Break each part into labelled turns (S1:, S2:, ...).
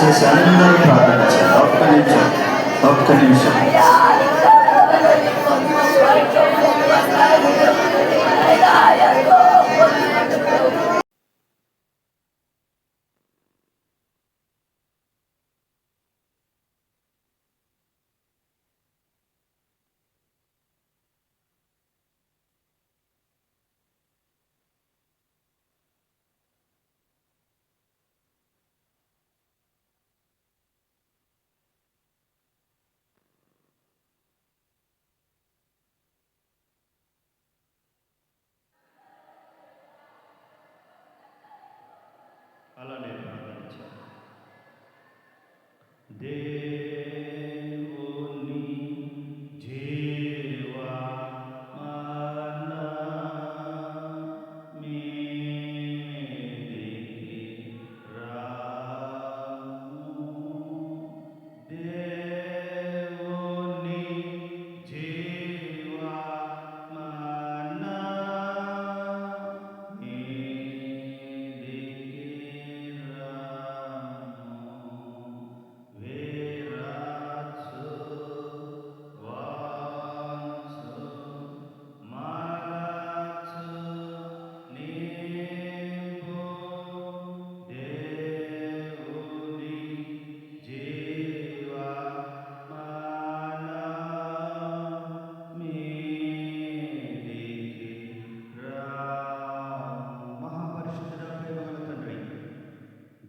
S1: దయచేసి అందరూ ప్రార్థించారు. ఒక్క నిమిషం
S2: అలానే ప్రార్థించారు.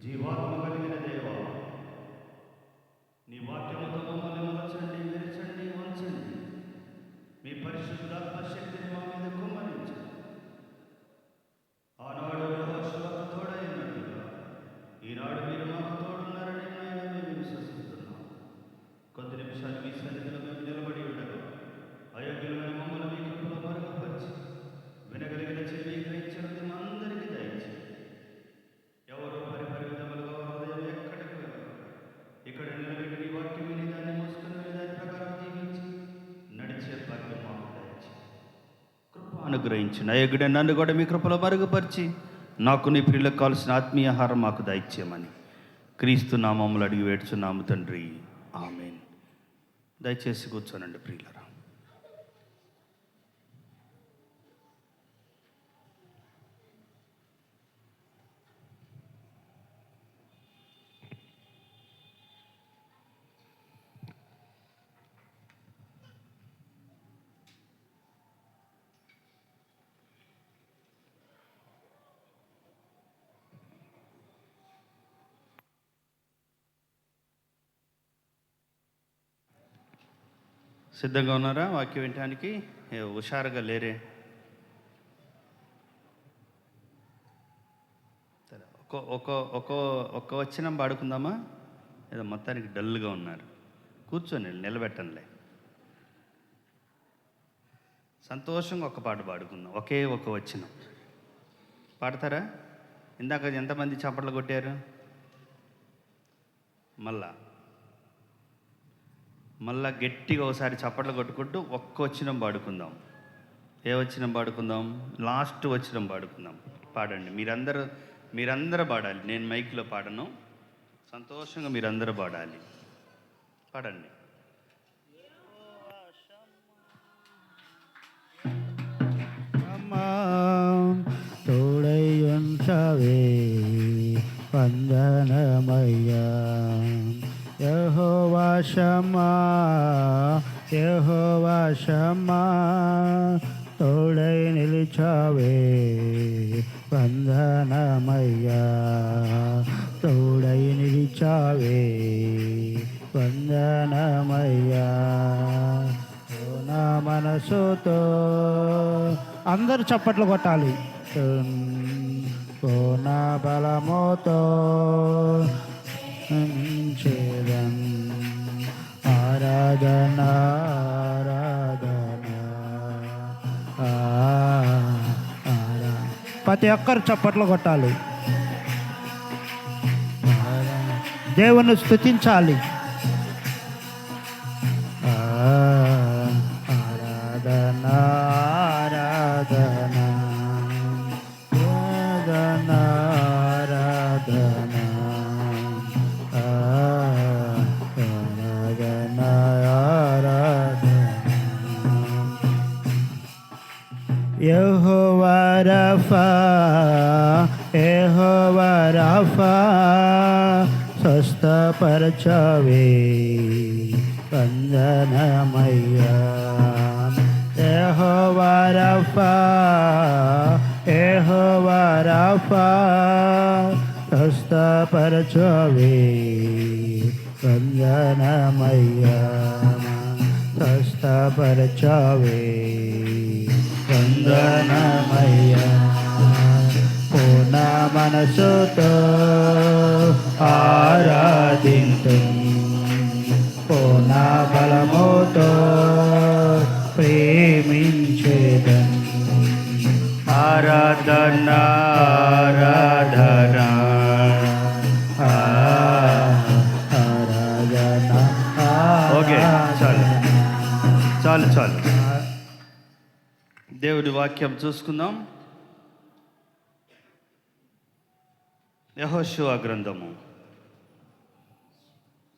S2: జీవాత్మ కలిగిన దేవ, నీ వాక్యముతో మమ్మల్ని మలచండి, విరచండి, వంచండి. మీ పరిశుద్ధాత్మ శక్తిని మా మీద కుమ్మరించండి. ఆనాడు యెహోషువకు తోడైనట్టుగా ఈనాడు మీరు మాకు తోడున్నారని నాయన మేము విశ్వసిస్తున్నాం. కొద్ది నిమిషాలు మీ సన్నిధిలో మేము నిలబడి ఉండగా అయోగ్యులమైన మమ్మల్ని మీ కృపలో మరుగుపరిచి వినగలిగిన చెవి గ్రహించినది మా అందరికీ దయచేయండి. ఎవరు పరిపరి విధములుగా హృదయం ఎక్కడికి వెళ్ళరు. ఇక్కడ నిలబెట్టి నీ వాక్యం విని దాన్ని మోసుకుని దాని ప్రకారం జీవించి నడిచే భాగ్యం మాకు దయచేయండి. కృప అనుగ్రహించిన అయోగ్యుడ నన్ను కూడా మీ కృపలో మరుగుపరిచి నాకు నీ ప్రియులకు కావాల్సిన ఆత్మీయ ఆహారం మాకు దయచేయమని క్రీస్తు నామములు అడిగి వేడుచున్నాము తండ్రి, ఆమేన్. దయచేసి కూర్చోనండి ప్రియులరా. సిద్ధంగా ఉన్నారా వాక్యం వినటానికి? హుషారుగా లేరే? సరే, ఒక్క వచనం పాడుకుందామా? ఏదో మొత్తానికి డల్గా ఉన్నారు. కూర్చొని నిలబెట్టంలే. సంతోషంగా ఒక పాట పాడుకుందాం. ఒకే ఒక వచనం పాడతారా? ఇందాక ఎంతమంది చప్పట్లు కొట్టారు? మళ్ళా గట్టిగా ఒకసారి చప్పట్లు కొట్టుకుంటూ ఒక్క వచనం పాడుకుందాం. ఏ వచనం పాడుకుందాం? లాస్ట్ వచనం పాడుకుందాం. పాడండి మీరందరూ పాడాలి. నేను మైక్లో పాడను. సంతోషంగా మీరందరూ పాడాలి. పాడండి.
S3: తోడై ఉంచవే వందనమయ్యా యెహోవా షమ్మా, యెహోవా షమ్మా, తోడై నిలిచావే వందనమయ్యా, తోడై నిలిచావే వందనమయ్యా. నా మనసుతో అందరూ చప్పట్లు కొట్టాలి. నా బలముతో చేదం ఆరాధన ఆరాధన. ప్రతి ఒక్కరు చప్పట్లు కొట్టాలి. దేవుని స్తుతించాలి. ఆరాధన ఆరాధన ఆరాధన ఆరాధన రఫా యెహోవా రఫా స్వస్థపరచవే వందనమయ్యా యెహోవా రఫా యెహోవా రఫా స్వస్థపరచవే వందనమయ్యా స్వస్థపరచవే వందనమయ్యా పూర్ణ మనసుతో ఆరాధింతు పూర్ణ బలముతో ప్రేమించేదన్
S2: ఆరాధన ఆరాధన
S3: ఆరాధన
S2: ఓకే చాలు చాలు చాలు దేవుడి వాక్యం చూసుకుందాం. యెహోషువ గ్రంథము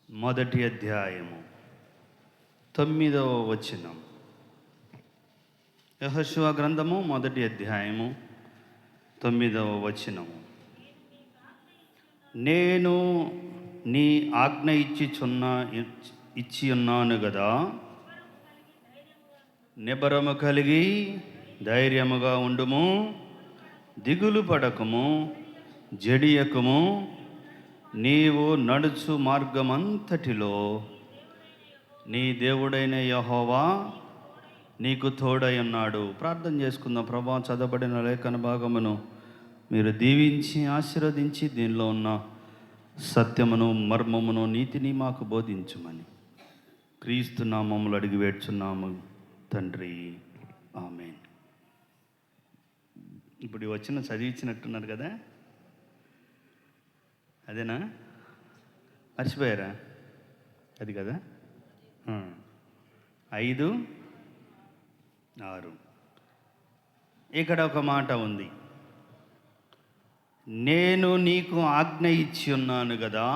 S2: 1వ అధ్యాయము 9వ వచనం. యెహోషువ గ్రంథము 1వ అధ్యాయము 9వ వచనము. నేను నీ ఆజ్ఞ ఇచ్చి ఉన్నాను కదా, నిబరము కలిగి ధైర్యముగా ఉండుము, దిగులు పడకము, జడియకము, నీవు నడుచు మార్గమంతటిలో నీ దేవుడైన యెహోవా నీకు తోడై ఉన్నాడు. ప్రార్థన చేసుకుందాం. ప్రభా, చదవబడిన లేఖన భాగమును మీరు దీవించి ఆశీర్వదించి దీనిలో ఉన్న సత్యమును మర్మమును నీతిని మాకు బోధించుమని క్రీస్తు నామములు అడిగి వేడుచున్నాము తండ్రి, ఆమేన్. ఇప్పుడు ఈ వచ్చిన చదివించినట్టున్నారు కదా, అదేనా? మర్చిపోయారా? అది కదా 5, 6. ఇక్కడ ఒక మాట ఉంది, నేను నీకు ఆజ్ఞ ఇచ్చి ఉన్నాను కదా,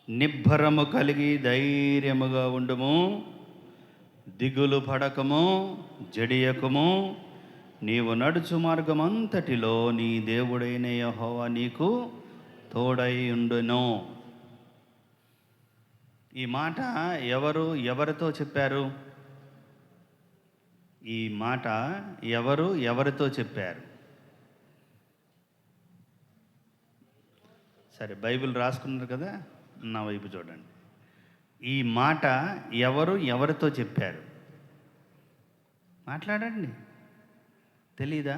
S2: నిబ్బరము కలిగి ధైర్యముగా ఉండుము, దిగులు పడకము, జడియకము, నీవు నడుచు మార్గమంతటిలో నీ దేవుడైన యెహోవా నీకు తోడై ఉండును. ఈ మాట ఎవరితో చెప్పారు? ఈ మాట ఎవరితో చెప్పారు? సరే, బైబిల్ రాసుకున్నారు కదా, నా వైపు చూడండి. ఈ మాట ఎవరితో చెప్పారు? మాట్లాడండి. తెలీదా?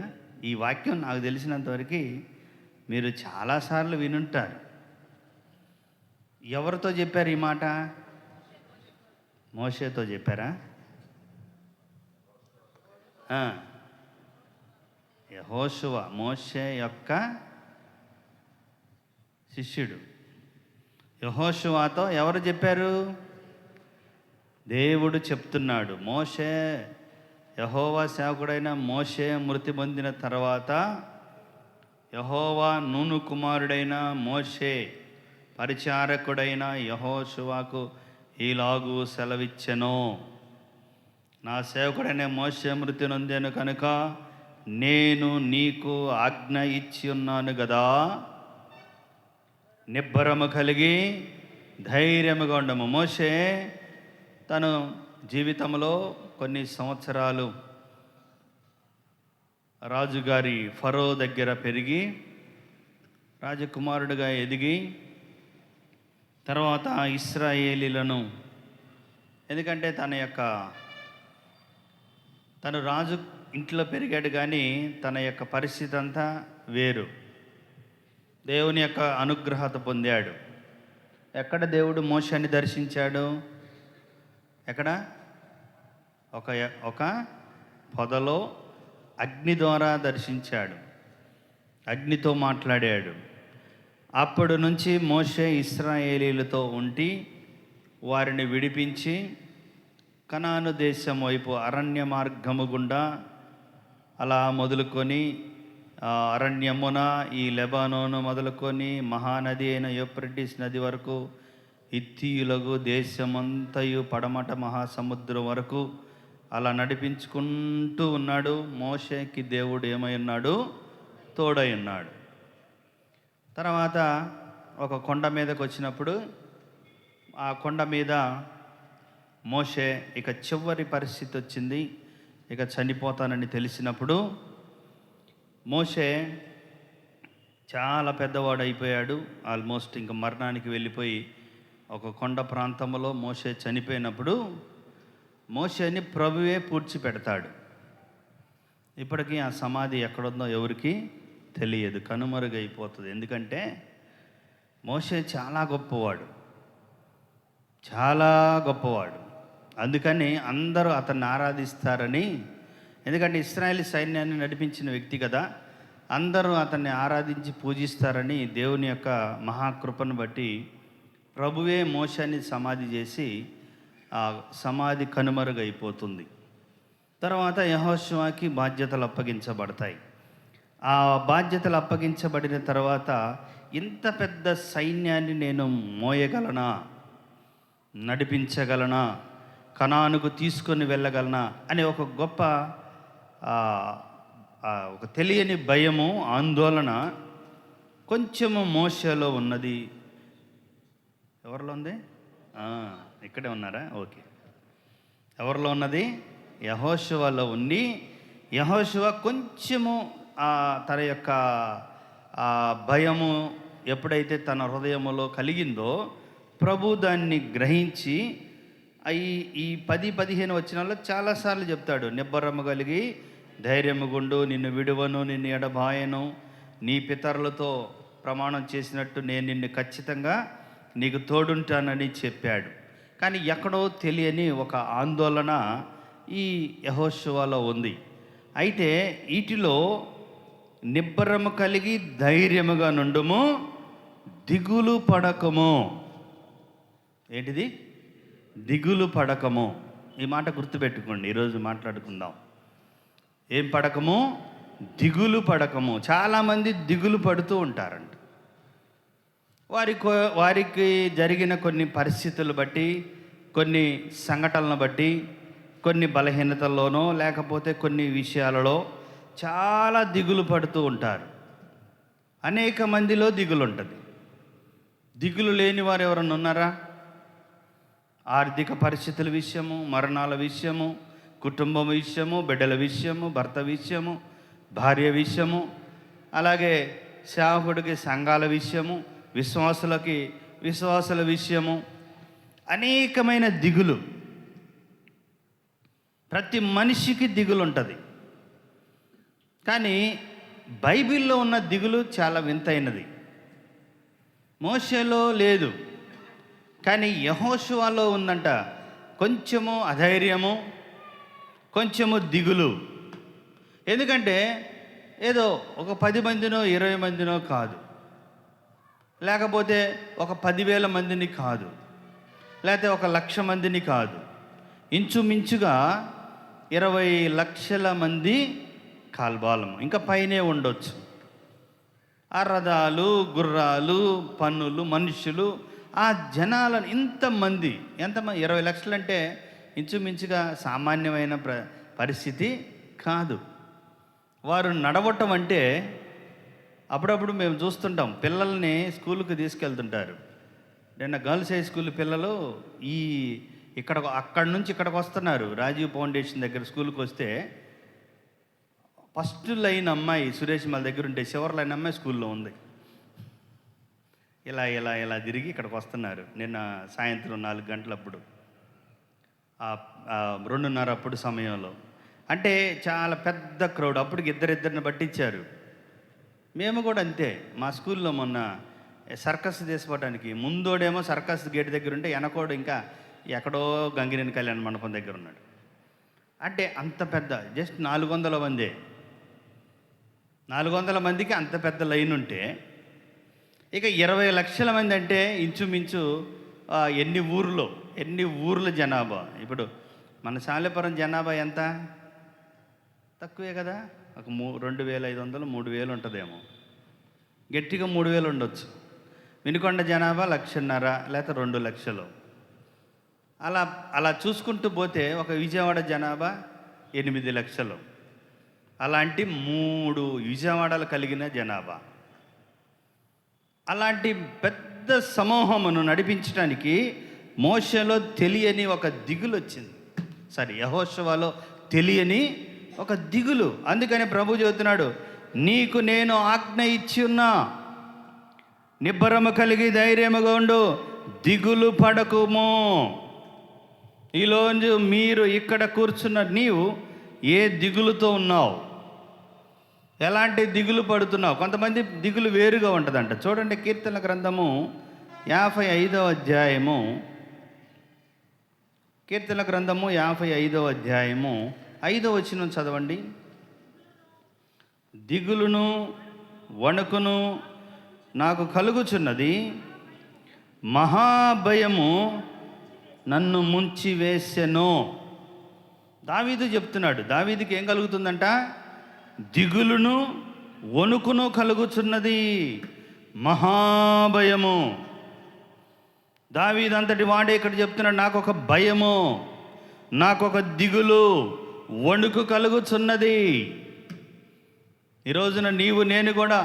S2: ఈ వాక్యం నాకు తెలిసినంతవరకు మీరు చాలాసార్లు వినుంటారు. ఎవరితో చెప్పారు ఈ మాట? మోషేతో చెప్పారా? యెహోషువ మోషే యొక్క శిష్యుడు. యెహోషువతో ఎవరు చెప్పారు? దేవుడు చెప్తున్నాడు. మోషే, యెహోవా సేవకుడైన మోషే మృతి పొందిన తర్వాత యెహోవా నూను కుమారుడైన మోషే పరిచారకుడైన యెహోషువకు ఈలాగు సెలవిచ్చెను, నా సేవకుడైన మోషే మృతి నొందాను కనుక నేను నీకు ఆజ్ఞ ఇచ్చి ఉన్నాను కదా, నిబ్బరము కలిగి ధైర్యముగా ఉండము. మోషే తను జీవితంలో కొన్ని సంవత్సరాలు రాజుగారి ఫరో దగ్గర పెరిగి రాజకుమారుడిగా ఎదిగి తర్వాత ఇశ్రాయేలీలను, ఎందుకంటే తను రాజు ఇంట్లో పెరిగాడు కానీ తన యొక్క పరిస్థితి అంతా వేరు. దేవుని యొక్క అనుగ్రహత పొందాడు. ఎక్కడ దేవుడు మోషేని దర్శించాడు? ఎక్కడ? ఒక పొదలో అగ్ని ద్వారా దర్శించాడు, అగ్నితో మాట్లాడాడు. అప్పటి నుంచి మోషే ఇశ్రాయేలీలతో ఉండి వారిని విడిపించి కనాను దేశం వైపు అరణ్య మార్గము గుండా అలా మొదలుకొని అరణ్యమున ఈ లెబానోను మొదలుకొని మహానది అయిన యూఫ్రటీస్ నది వరకు హిత్తీయులకు దేశమంతయు పడమట మహాసముద్రం వరకు అలా నడిపించుకుంటూ ఉన్నాడు. మోషేకి దేవుడు ఏమై ఉన్నాడు? తోడై ఉన్నాడు. తర్వాత ఒక కొండ మీదకి వచ్చినప్పుడు ఆ కొండ మీద మోషే ఇక చివరి పరిస్థితి వచ్చింది, ఇక చనిపోతానని తెలిసినప్పుడు మోషే చాలా పెద్దవాడు అయిపోయాడు. ఆల్మోస్ట్ ఇంక మరణానికి వెళ్ళిపోయి ఒక కొండ ప్రాంతంలో మోషే చనిపోయినప్పుడు మోషేని ప్రభువే పూడ్చిపెడతాడు. ఇప్పటికీ ఆ సమాధి ఎక్కడుందో ఎవరికి తెలియదు, కనుమరుగైపోతుంది. ఎందుకంటే మోషే చాలా గొప్పవాడు, చాలా గొప్పవాడు. అందుకని అందరూ అతన్ని ఆరాధిస్తారని, ఎందుకంటే ఇశ్రాయేలు సైన్యాన్ని నడిపించిన వ్యక్తి కదా, అందరూ అతన్ని ఆరాధించి పూజిస్తారని దేవుని యొక్క మహాకృపను బట్టి ప్రభువే మోషేని సమాధి చేసి ఆ సమాధి కనుమరుగైపోతుంది. తర్వాత యెహోషువకి బాధ్యతలు అప్పగించబడతాయి. ఆ బాధ్యతలు అప్పగించబడిన తర్వాత ఇంత పెద్ద సైన్యాన్ని నేను మోయగలనా, నడిపించగలనా, కనానుకు తీసుకొని వెళ్ళగలనా అనే ఒక గొప్ప ఒక తెలియని భయము, ఆందోళన కొంచెము మోషేలో ఉన్నది. ఎవరిలో ఉంది? ఇక్కడే ఉన్నారా? ఓకే. ఎవరిలో ఉన్నది? యెహోషువలో ఉండి, యెహోషువ కొంచెము తన యొక్క భయము ఎప్పుడైతే తన హృదయములో కలిగిందో ప్రభు దాన్ని గ్రహించి ఈ 10-15 వచనాల్లో చాలాసార్లు చెప్తాడు. నిబ్బరము కలిగి ధైర్యము గుండు, నిన్ను విడువను, నిన్ను ఎడబాయను, నీ పితరులతో ప్రమాణం చేసినట్టు నేను నిన్ను ఖచ్చితంగా నీకు తోడుంటానని చెప్పాడు. కానీ ఎక్కడో తెలియని ఒక ఆందోళన ఈ యెహోషువలో ఉంది. అయితే వీటిలో నిబ్బరము కలిగి ధైర్యముగా నుండుము, దిగులు పడకము. ఏంటిది? దిగులు పడకము. ఈ మాట గుర్తుపెట్టుకోండి, ఈరోజు మాట్లాడుకుందాం. ఏం పడకము? దిగులు పడకము. చాలామంది దిగులు పడుతూ ఉంటారంట. వారికి జరిగిన కొన్ని పరిస్థితులు బట్టి, కొన్ని సంఘటనలను బట్టి, కొన్ని బలహీనతల్లోనో లేకపోతే కొన్ని విషయాలలో చాలా దిగులు పడుతూ ఉంటారు. అనేక మందిలో దిగులు ఉంటుంది. దిగులు లేని వారు ఎవరన్నా ఉన్నారా? ఆర్థిక పరిస్థితుల విషయము, మరణాల విషయము, కుటుంబం విషయము, బిడ్డల విషయము, భర్త విషయము, భార్య విషయము, అలాగే సేవకుడికి సంఘాల విషయము, విశ్వాసుల విషయము, అనేకమైన దిగులు. ప్రతి మనిషికి దిగులు ఉంటుంది. కానీ బైబిల్లో ఉన్న దిగులు చాలా వింతైనది. మోషేలో లేదు, కానీ యెహోషువలో ఉందంట. కొంచెము అధైర్యము, కొంచెము దిగులు. ఎందుకంటే ఏదో ఒక 10 మందినో 20 మందినో కాదు, లేకపోతే ఒక 10,000 మందిని కాదు, లేకపోతే 1,00,000 మందిని కాదు, ఇంచుమించుగా 20 లక్షల మంది కాల్బాలము, ఇంకా పైనే ఉండొచ్చు. ఆ రథాలు, గుర్రాలు, పన్నులు, మనుషులు, ఆ జనాలను ఇంతమంది, 20 లక్షలు అంటే ఇంచుమించుగా సామాన్యమైన పరిస్థితి కాదు. వారు నడవటం అంటే అప్పుడప్పుడు మేము చూస్తుంటాం, పిల్లల్ని స్కూల్కి తీసుకెళ్తుంటారు. నిన్న గర్ల్స్ హై స్కూల్ పిల్లలు అక్కడి నుంచి ఇక్కడికి వస్తున్నారు. రాజీవ్ ఫౌండేషన్ దగ్గర స్కూల్కి వస్తే ఫస్ట్ లైన్ అమ్మాయి సురేష్ మళ్ళ దగ్గర ఉంటే చివరి లైన్ అమ్మాయి స్కూల్లో ఉంది. ఇలా ఇలా ఇలా తిరిగి ఇక్కడికి వస్తున్నారు. నిన్న సాయంత్రం 4 గంటలప్పుడు, 2:30 అప్పుడు సమయంలో. అంటే చాలా పెద్ద క్రౌడ్. అప్పటికి ఇద్దరిని పట్టించారు. మేము కూడా అంతే. మా స్కూల్లో మొన్న సర్కస్ తీసుకోవడానికి ముందోడేమో సర్కస్ గేట్ దగ్గర ఉంటే వెనకోడు ఇంకా ఎక్కడో గంగిరేని కళ్యాణ మండపం దగ్గర ఉన్నాడు. అంటే అంత పెద్ద, జస్ట్ 400 మందే. 400 మందికి అంత పెద్ద లైన్ ఉంటే, ఇక 20 లక్షల మంది అంటే ఇంచుమించు ఎన్ని ఊర్ల జనాభా. ఇప్పుడు మన సాలెపురం జనాభా ఎంత? తక్కువే కదా, ఒక 2,500 3,000 ఉంటుందేమో, గట్టిగా 3,000 ఉండొచ్చు. వినుకొండ జనాభా 1,50,000 లేకపోతే 2 లక్షలు. అలా అలా చూసుకుంటూ పోతే ఒక విజయవాడ జనాభా 8 లక్షలు, అలాంటి 3 విజయవాడలు కలిగిన జనాభా. అలాంటి పెద్ద సమూహమును నడిపించడానికి మోషేలో తెలియని ఒక దిగులు వచ్చింది. యెహోషువలో తెలియని ఒక దిగులు. అందుకని ప్రభు చెబుతున్నాడు, నీకు నేను ఆజ్ఞ ఇచ్చి ఉన్నా, నిబ్బరము కలిగి ధైర్యముగా ఉండు, దిగులు పడకుము. ఈలోంజు మీరు ఇక్కడ కూర్చున్న నీవు ఏ దిగులుతో ఉన్నావు? ఎలాంటి దిగులు పడుతున్నావు? కొంతమంది దిగులు వేరుగా ఉంటుందంట. చూడండి, కీర్తన గ్రంథము 55వ అధ్యాయము, కీర్తన గ్రంథము 55వ అధ్యాయము 5వ వచనం చదవండి. దిగులును వణుకును నాకు కలుగుచున్నది, మహాభయము నన్ను ముంచి వేసెను. దావీదు చెప్తున్నాడు. దావీదుకి ఏం కలుగుతుందంట? దిగులును వణుకును కలుగుచున్నది, మహాభయము. దావీదు అంతటి వాడే ఇక్కడ చెప్తున్నాడు, నాకు ఒక భయము, నాకు ఒక దిగులు, వణుకు కలుగుచున్నది. ఈ రోజున నీవు నేను కూడా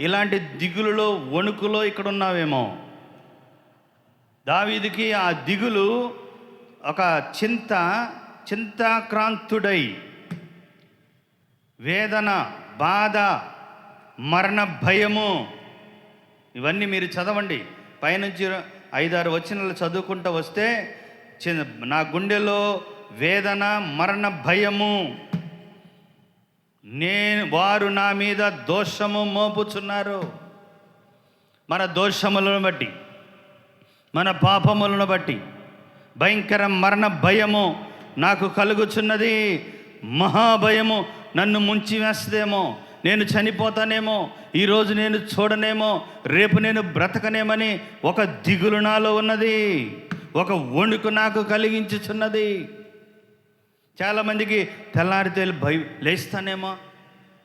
S2: ఇలాంటి దిగులులో వణుకులో ఇక్కడ ఉన్నావేమో. దావీదుకి ఆ దిగులు ఒక చింతాక్రాంతుడై, వేదన, బాధ, మరణ భయము, ఇవన్నీ మీరు చదవండి. పైనుంచి 5-6 వచనాలు చదువుకుంటూ వస్తే నా గుండెలో వేదన, మరణ భయము, వారు నా మీద దోషము మోపుచున్నారు. మన దోషములను బట్టి, మన పాపములను బట్టి భయంకర మరణ భయము నాకు కలుగుచున్నది, మహాభయము నన్ను ముంచి వేస్తేమో, నేను చనిపోతానేమో, ఈరోజు నేను చూడనేమో, రేపు నేను బ్రతకనేమని ఒక దిగులు నాలో ఉన్నది, ఒక వణుకు నాకు కలిగించుచున్నది. చాలామందికి తెల్లారితే లేస్తానేమో,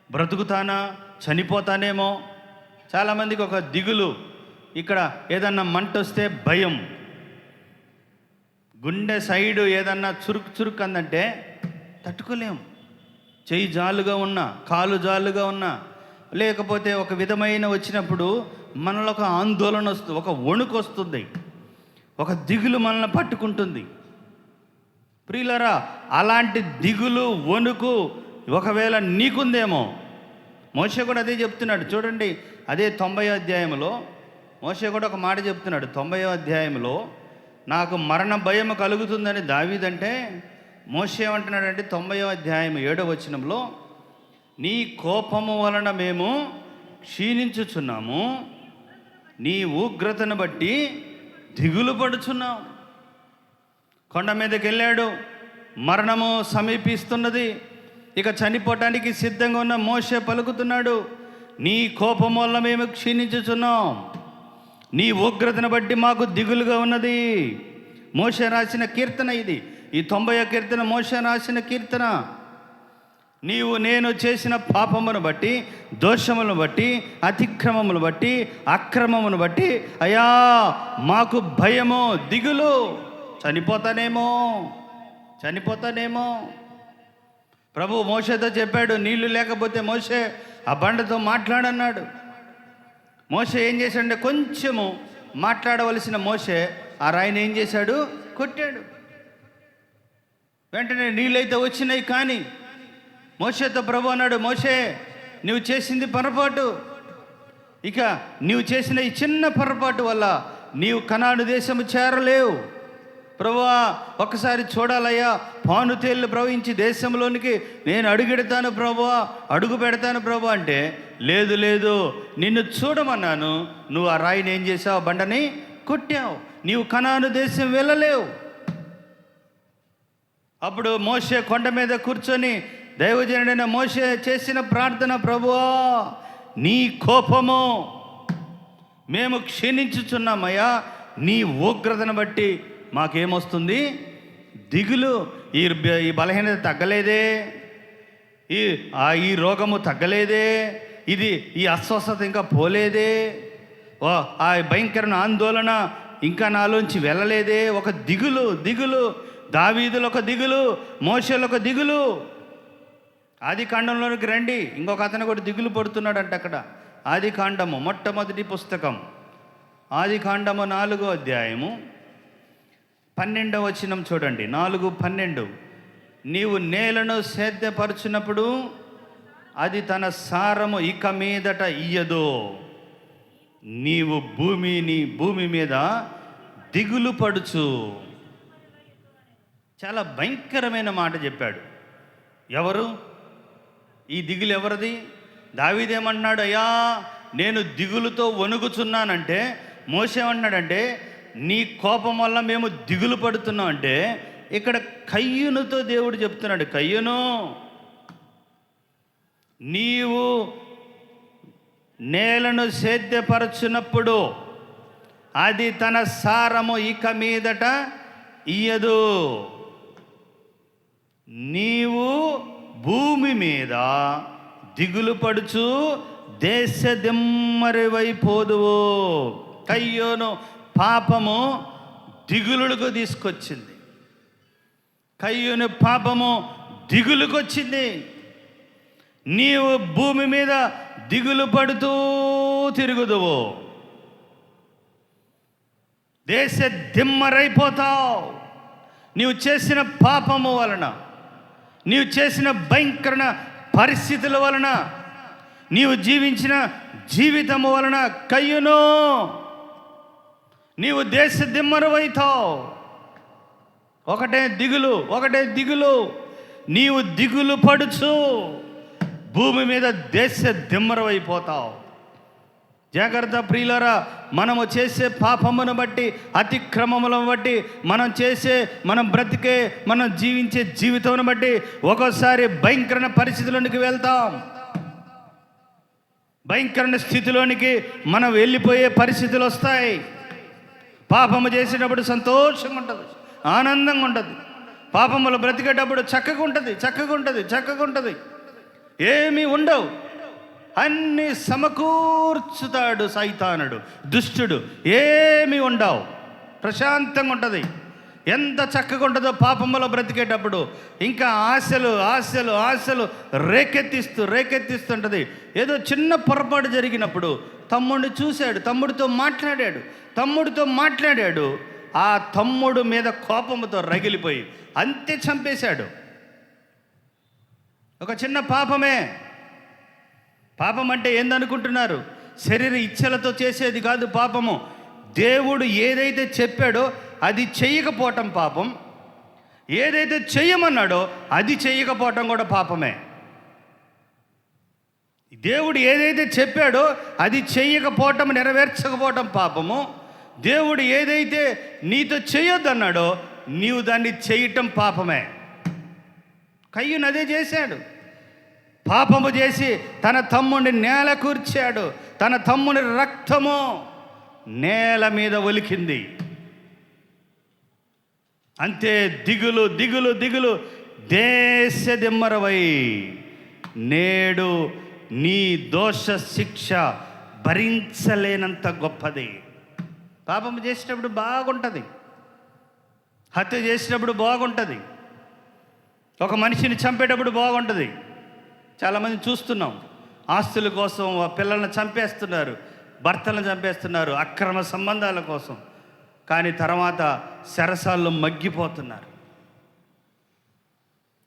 S2: బ్రతుకుతానా, చనిపోతానేమో. చాలామందికి ఒక దిగులు. ఇక్కడ ఏదన్నా మంట వస్తే భయం, గుండె సైడు ఏదన్నా చురుకు అందంటే తట్టుకోలేం. చెయ్యి జాలుగా ఉన్నా, కాలు జాలుగా ఉన్నా, లేకపోతే ఒక విధమైన వచ్చినప్పుడు మనలో ఒక ఆందోళన వస్తుంది, ఒక వణుకు వస్తుంది, ఒక దిగులు మనల్ని పట్టుకుంటుంది. ప్రియులరా, అలాంటి దిగులు, వణుకు ఒకవేళ నీకుందేమో. మోషే కూడా అదే చెప్తున్నాడు. చూడండి, అదే 90వ అధ్యాయంలో మోషే కూడా ఒక మాట చెప్తున్నాడు. 90వ అధ్యాయంలో నాకు మరణ భయం కలుగుతుందని దావీదంటే, మోషే ఏమంటున్నాడంటే 90వ అధ్యాయం 7వ వచనంలో, నీ కోపము వలన మేము క్షీణించుచున్నాము, నీ ఉగ్రతను బట్టి దిగులు పడుచున్నాం. కొండ మీదకి వెళ్ళాడు, మరణము సమీపిస్తున్నది, ఇక చనిపోవటానికి సిద్ధంగా ఉన్న మోషే పలుకుతున్నాడు, నీ కోపం వల్ల మేము క్షీణించుచున్నాం, నీ ఉగ్రతను బట్టి మాకు దిగులుగా ఉన్నది. మోషే రాసిన కీర్తన ఇది. ఈ 90వ కీర్తన మోషే రాసిన కీర్తన. నీవు నేను చేసిన పాపమును బట్టి, దోషములను బట్టి, అతిక్రమమును బట్టి, అక్రమమును బట్టి అయ్యా మాకు భయము, దిగులు, చనిపోతానేమో. ప్రభు మోషేతో చెప్పాడు, నీళ్లు లేకపోతే మోషే ఆ బండతో మాట్లాడన్నాడు. మోషే ఏం చేశాడంటే, కొంచెము మాట్లాడవలసిన మోషే ఆ రాయిని ఏం చేశాడు? కొట్టాడు. వెంటనే నీళ్ళైతే వచ్చినాయి. కానీ మోషేతో ప్రభు అన్నాడు, మోషే నువ్వు చేసింది పొరపాటు, ఇక నీవు చేసిన ఈ చిన్న పొరపాటు వల్ల నీవు కనాను దేశము చేరలేవు. ప్రభువా ఒక్కసారి చూడాలయ్యా, పానుతేళ్ళు ప్రవహించి దేశంలోనికి నేను అడుగెడతాను ప్రభువా, అడుగు పెడతాను ప్రభు అంటే, లేదు నిన్ను చూడమన్నాను, నువ్వు ఆ రాయిని ఏం చేసావు? బండని కొట్టావు, నీవు కనాను దేశం వెళ్ళలేవు. అప్పుడు మోషే కొండ మీద కూర్చొని దైవజనుడైన మోషే చేసిన ప్రార్థన, ప్రభువా నీ కోపము మేము క్షీణించుచున్నామయ్యా, నీ ఉగ్రతను బట్టి మాకేమొస్తుంది? దిగులు. ఈ బలహీనత తగ్గలేదే, ఈ రోగము తగ్గలేదే, ఈ అస్వస్థత ఇంకా పోలేదే, ఆ భయంకరమైన ఆందోళన ఇంకా నాలోంచి వెళ్ళలేదే. ఒక దిగులు దిగులు, దావీదులో ఒక దిగులు, మోషేలో ఒక దిగులు. ఆది కాండంలోనికి రండి, ఇంకొక అతను కూడా దిగులు పడుతున్నాడంట అక్కడ. ఆది కాండము మొట్టమొదటి పుస్తకం, ఆది కాండము 4వ అధ్యాయము 12వ వచనం చూడండి. 4:12. నీవు నేలను సేద్యపరచినప్పుడు అది తన సారము ఇక మీదట ఇయ్యదు. నీవు భూమి మీద దిగులు పడుచు. చాలా భయంకరమైన మాట చెప్పాడు. ఎవరు ఈ దిగులు? ఎవరిది? దావీదేమన్నాడు? అయ్యా నేను దిగులుతో వణుకుచున్నానంటే, మోషే ఏమన్నాడంటే నీ కోపం వల్ల మేము దిగులు పడుతున్నాం అంటే, ఇక్కడ కయ్యూనుతో దేవుడు చెప్తున్నాడు, కయ్యూను నీవు నేలను సేద్యపరచునప్పుడు అది తన సారము ఇక మీదట ఇయ్యదు. నీవు భూమి మీద దిగులు పడుచు దేశ దిమ్మరివైపోదువు. కయ్యోను పాపము దిగులుకు తీసుకొచ్చింది. కయ్యోను పాపము దిగులుకు వచ్చింది. నీవు భూమి మీద దిగులు పడుతూ తిరుగుదువు, దేశ దిమ్మరైపోతావు. నీవు చేసిన పాపము వలన, నీవు చేసిన భయంకర పరిస్థితుల వలన, నీవు జీవించిన జీవితము వలన కయ్యూను నీవు దేశ దిమ్మరవైతావు. ఒకటే దిగులు. నీవు దిగులు పడుచు భూమి మీద దేశ దిమ్మరవైపోతావు. జాగ్రత్త ప్రియులారా, మనము చేసే పాపమును బట్టి, అతిక్రమములను బట్టి, మనం బ్రతికే, మనం జీవించే జీవితం బట్టి ఒక్కోసారి భయంకరమైన పరిస్థితుల్లోనికి వెళ్తాం. భయంకరమైన స్థితిలోనికి మనం వెళ్ళిపోయే పరిస్థితులు వస్తాయి. పాపము చేసేటప్పుడు సంతోషంగా ఉంటుంది, ఆనందంగా ఉంటుంది. పాపములు బ్రతికేటప్పుడు చక్కగా ఉంటుంది. ఏమీ ఉండవు, అన్నీ సమకూర్చుతాడు సైతానుడు, దుష్టుడు. ఏమీ ఉండవు, ప్రశాంతంగా ఉంటుంది. ఎంత చక్కగా ఉంటుందో పాపములో బ్రతికేటప్పుడు. ఇంకా ఆశలు రేకెత్తిస్తుంటుంది. ఏదో చిన్న పొరపాటు జరిగినప్పుడు తమ్ముడిని చూశాడు, తమ్ముడితో మాట్లాడాడు. ఆ తమ్ముడు మీద కోపముతో రగిలిపోయి అంతే చంపేశాడు. ఒక చిన్న పాపమే. పాపం అంటే ఏందనుకుంటున్నారు? శరీర ఇచ్ఛలతో చేసేది కాదు పాపము. దేవుడు ఏదైతే చెప్పాడో అది చెయ్యకపోవటం పాపం, ఏదైతే చెయ్యమన్నాడో అది చెయ్యకపోవటం కూడా పాపమే. దేవుడు ఏదైతే చెప్పాడో అది చెయ్యకపోవటం, నెరవేర్చకపోవటం పాపము. దేవుడు ఏదైతే నీతో చేయొద్దన్నాడో నీవు దాన్ని చేయటం పాపమే. కయ్యూను అదే చేశాడు. పాపము చేసి తన తమ్ముడిని నేల కూర్చాడు. తన తమ్ముని రక్తము నేల మీద ఒలికింది. అంతే, దిగులు దేశ దిమ్మరవై. నేడు నీ దోష శిక్ష భరించలేనంత గొప్పది. పాపము చేసేటప్పుడు బాగుంటుంది, హత్య చేసేటప్పుడు బాగుంటుంది, ఒక మనిషిని చంపేటప్పుడు బాగుంటుంది. చాలామంది చూస్తున్నాం, ఆస్తుల కోసం పిల్లల్ని చంపేస్తున్నారు, భర్తలను చంపేస్తున్నారు, అక్రమ సంబంధాల కోసం. కానీ తర్వాత సరసాల్లో మగ్గిపోతున్నారు.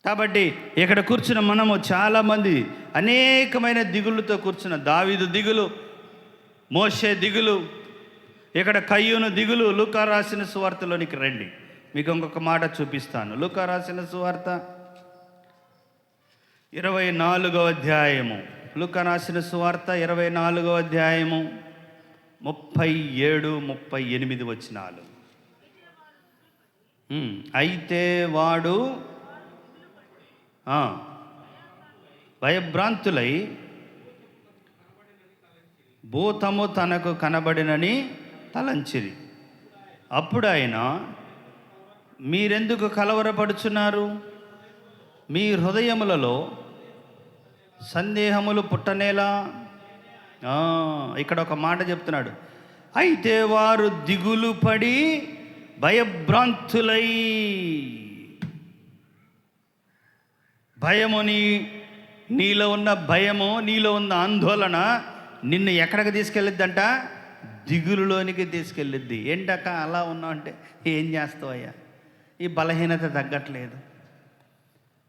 S2: కాబట్టి ఇక్కడ కూర్చున్న మనము చాలామంది అనేకమైన దిగుళ్ళతో కూర్చున్న. దావీదు దిగులు, మోషే దిగులు, ఇక్కడ కయ్యూను దిగులు. లూకా రాసిన సువార్తలోనికి రండి, మీకు ఇంకొక మాట చూపిస్తాను. లూకా రాసిన సువార్త 24వ అధ్యాయము. లూకా రాసిన సువార్త 24వ అధ్యాయము 37-38 వచనాలు. అయితే వాడు భయభ్రాంతులై భూతము తనకు కనబడినని తలంచిరి. అప్పుడు ఆయన, మీరెందుకు కలవరపడుచున్నారు? మీ హృదయములలో సందేహములు పుట్టనేలా. ఇక్కడ ఒక మాట చెప్తున్నాడు, అయితే వారు దిగులు పడి భయభ్రాంతులై. భయము నీలో ఉన్న భయము, నీలో ఉన్న ఆందోళన నిన్ను ఎక్కడికి తీసుకెళ్ళిద్దంట? దిగులులోనికి తీసుకెళ్ళిద్ది. ఏంటక్క అలా ఉన్నావు అంటే, ఏం చేస్తావయ్యా, ఈ బలహీనత తగ్గట్లేదు,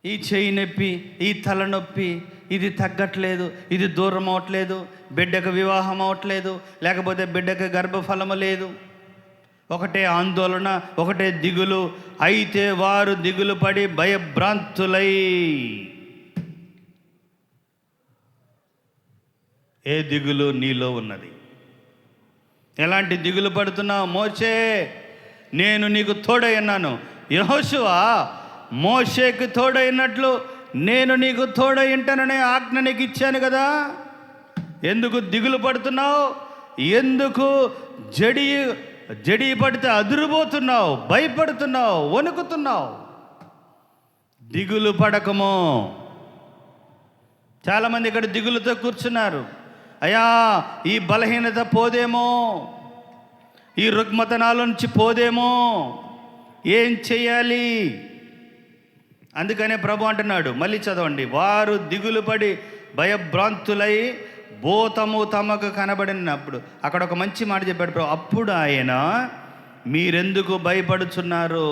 S2: ఈ చెయ్యి నొప్పి, ఈ తలనొప్పి, ఇది తగ్గట్లేదు, ఇది దూరం అవట్లేదు, బిడ్డకు వివాహం అవట్లేదు, లేకపోతే బిడ్డకు గర్భఫలము లేదు. ఒకటే ఆందోళన, ఒకటే దిగులు. అయితే వారు దిగులు పడి భయభ్రాంతులై. ఏ దిగులు నీలో ఉన్నది? ఎలాంటి దిగులు పడుతున్నావు? మోషే, నేను నీకు తోడైనాను. యెహోషువ, మోషేకి తోడైనట్లు నేను నీకు తోడైంటాననే ఆజ్ఞ నీకు ఇచ్చాను కదా. ఎందుకు దిగులు పడుతున్నావు? ఎందుకు జడి పడితే అదురుపోతున్నావు, భయపడుతున్నావు, వణుకుతున్నావు? దిగులు పడకము. చాలామంది ఇక్కడ దిగులుతో కూర్చున్నారు. అయ్యా, ఈ బలహీనత పోదేమో, ఈ రుగ్మతనాల నుంచి పోదేమో, ఏం చెయ్యాలి? అందుకనే ప్రభు అంటున్నాడు, మళ్ళీ చదవండి. వారు దిగులు పడి భయభ్రాంతులై భూతము తమకు కనబడినప్పుడు. అక్కడ ఒక మంచి మాట చెప్పాడు ప్రభు. అప్పుడు ఆయన, మీరెందుకు భయపడుచున్నారు?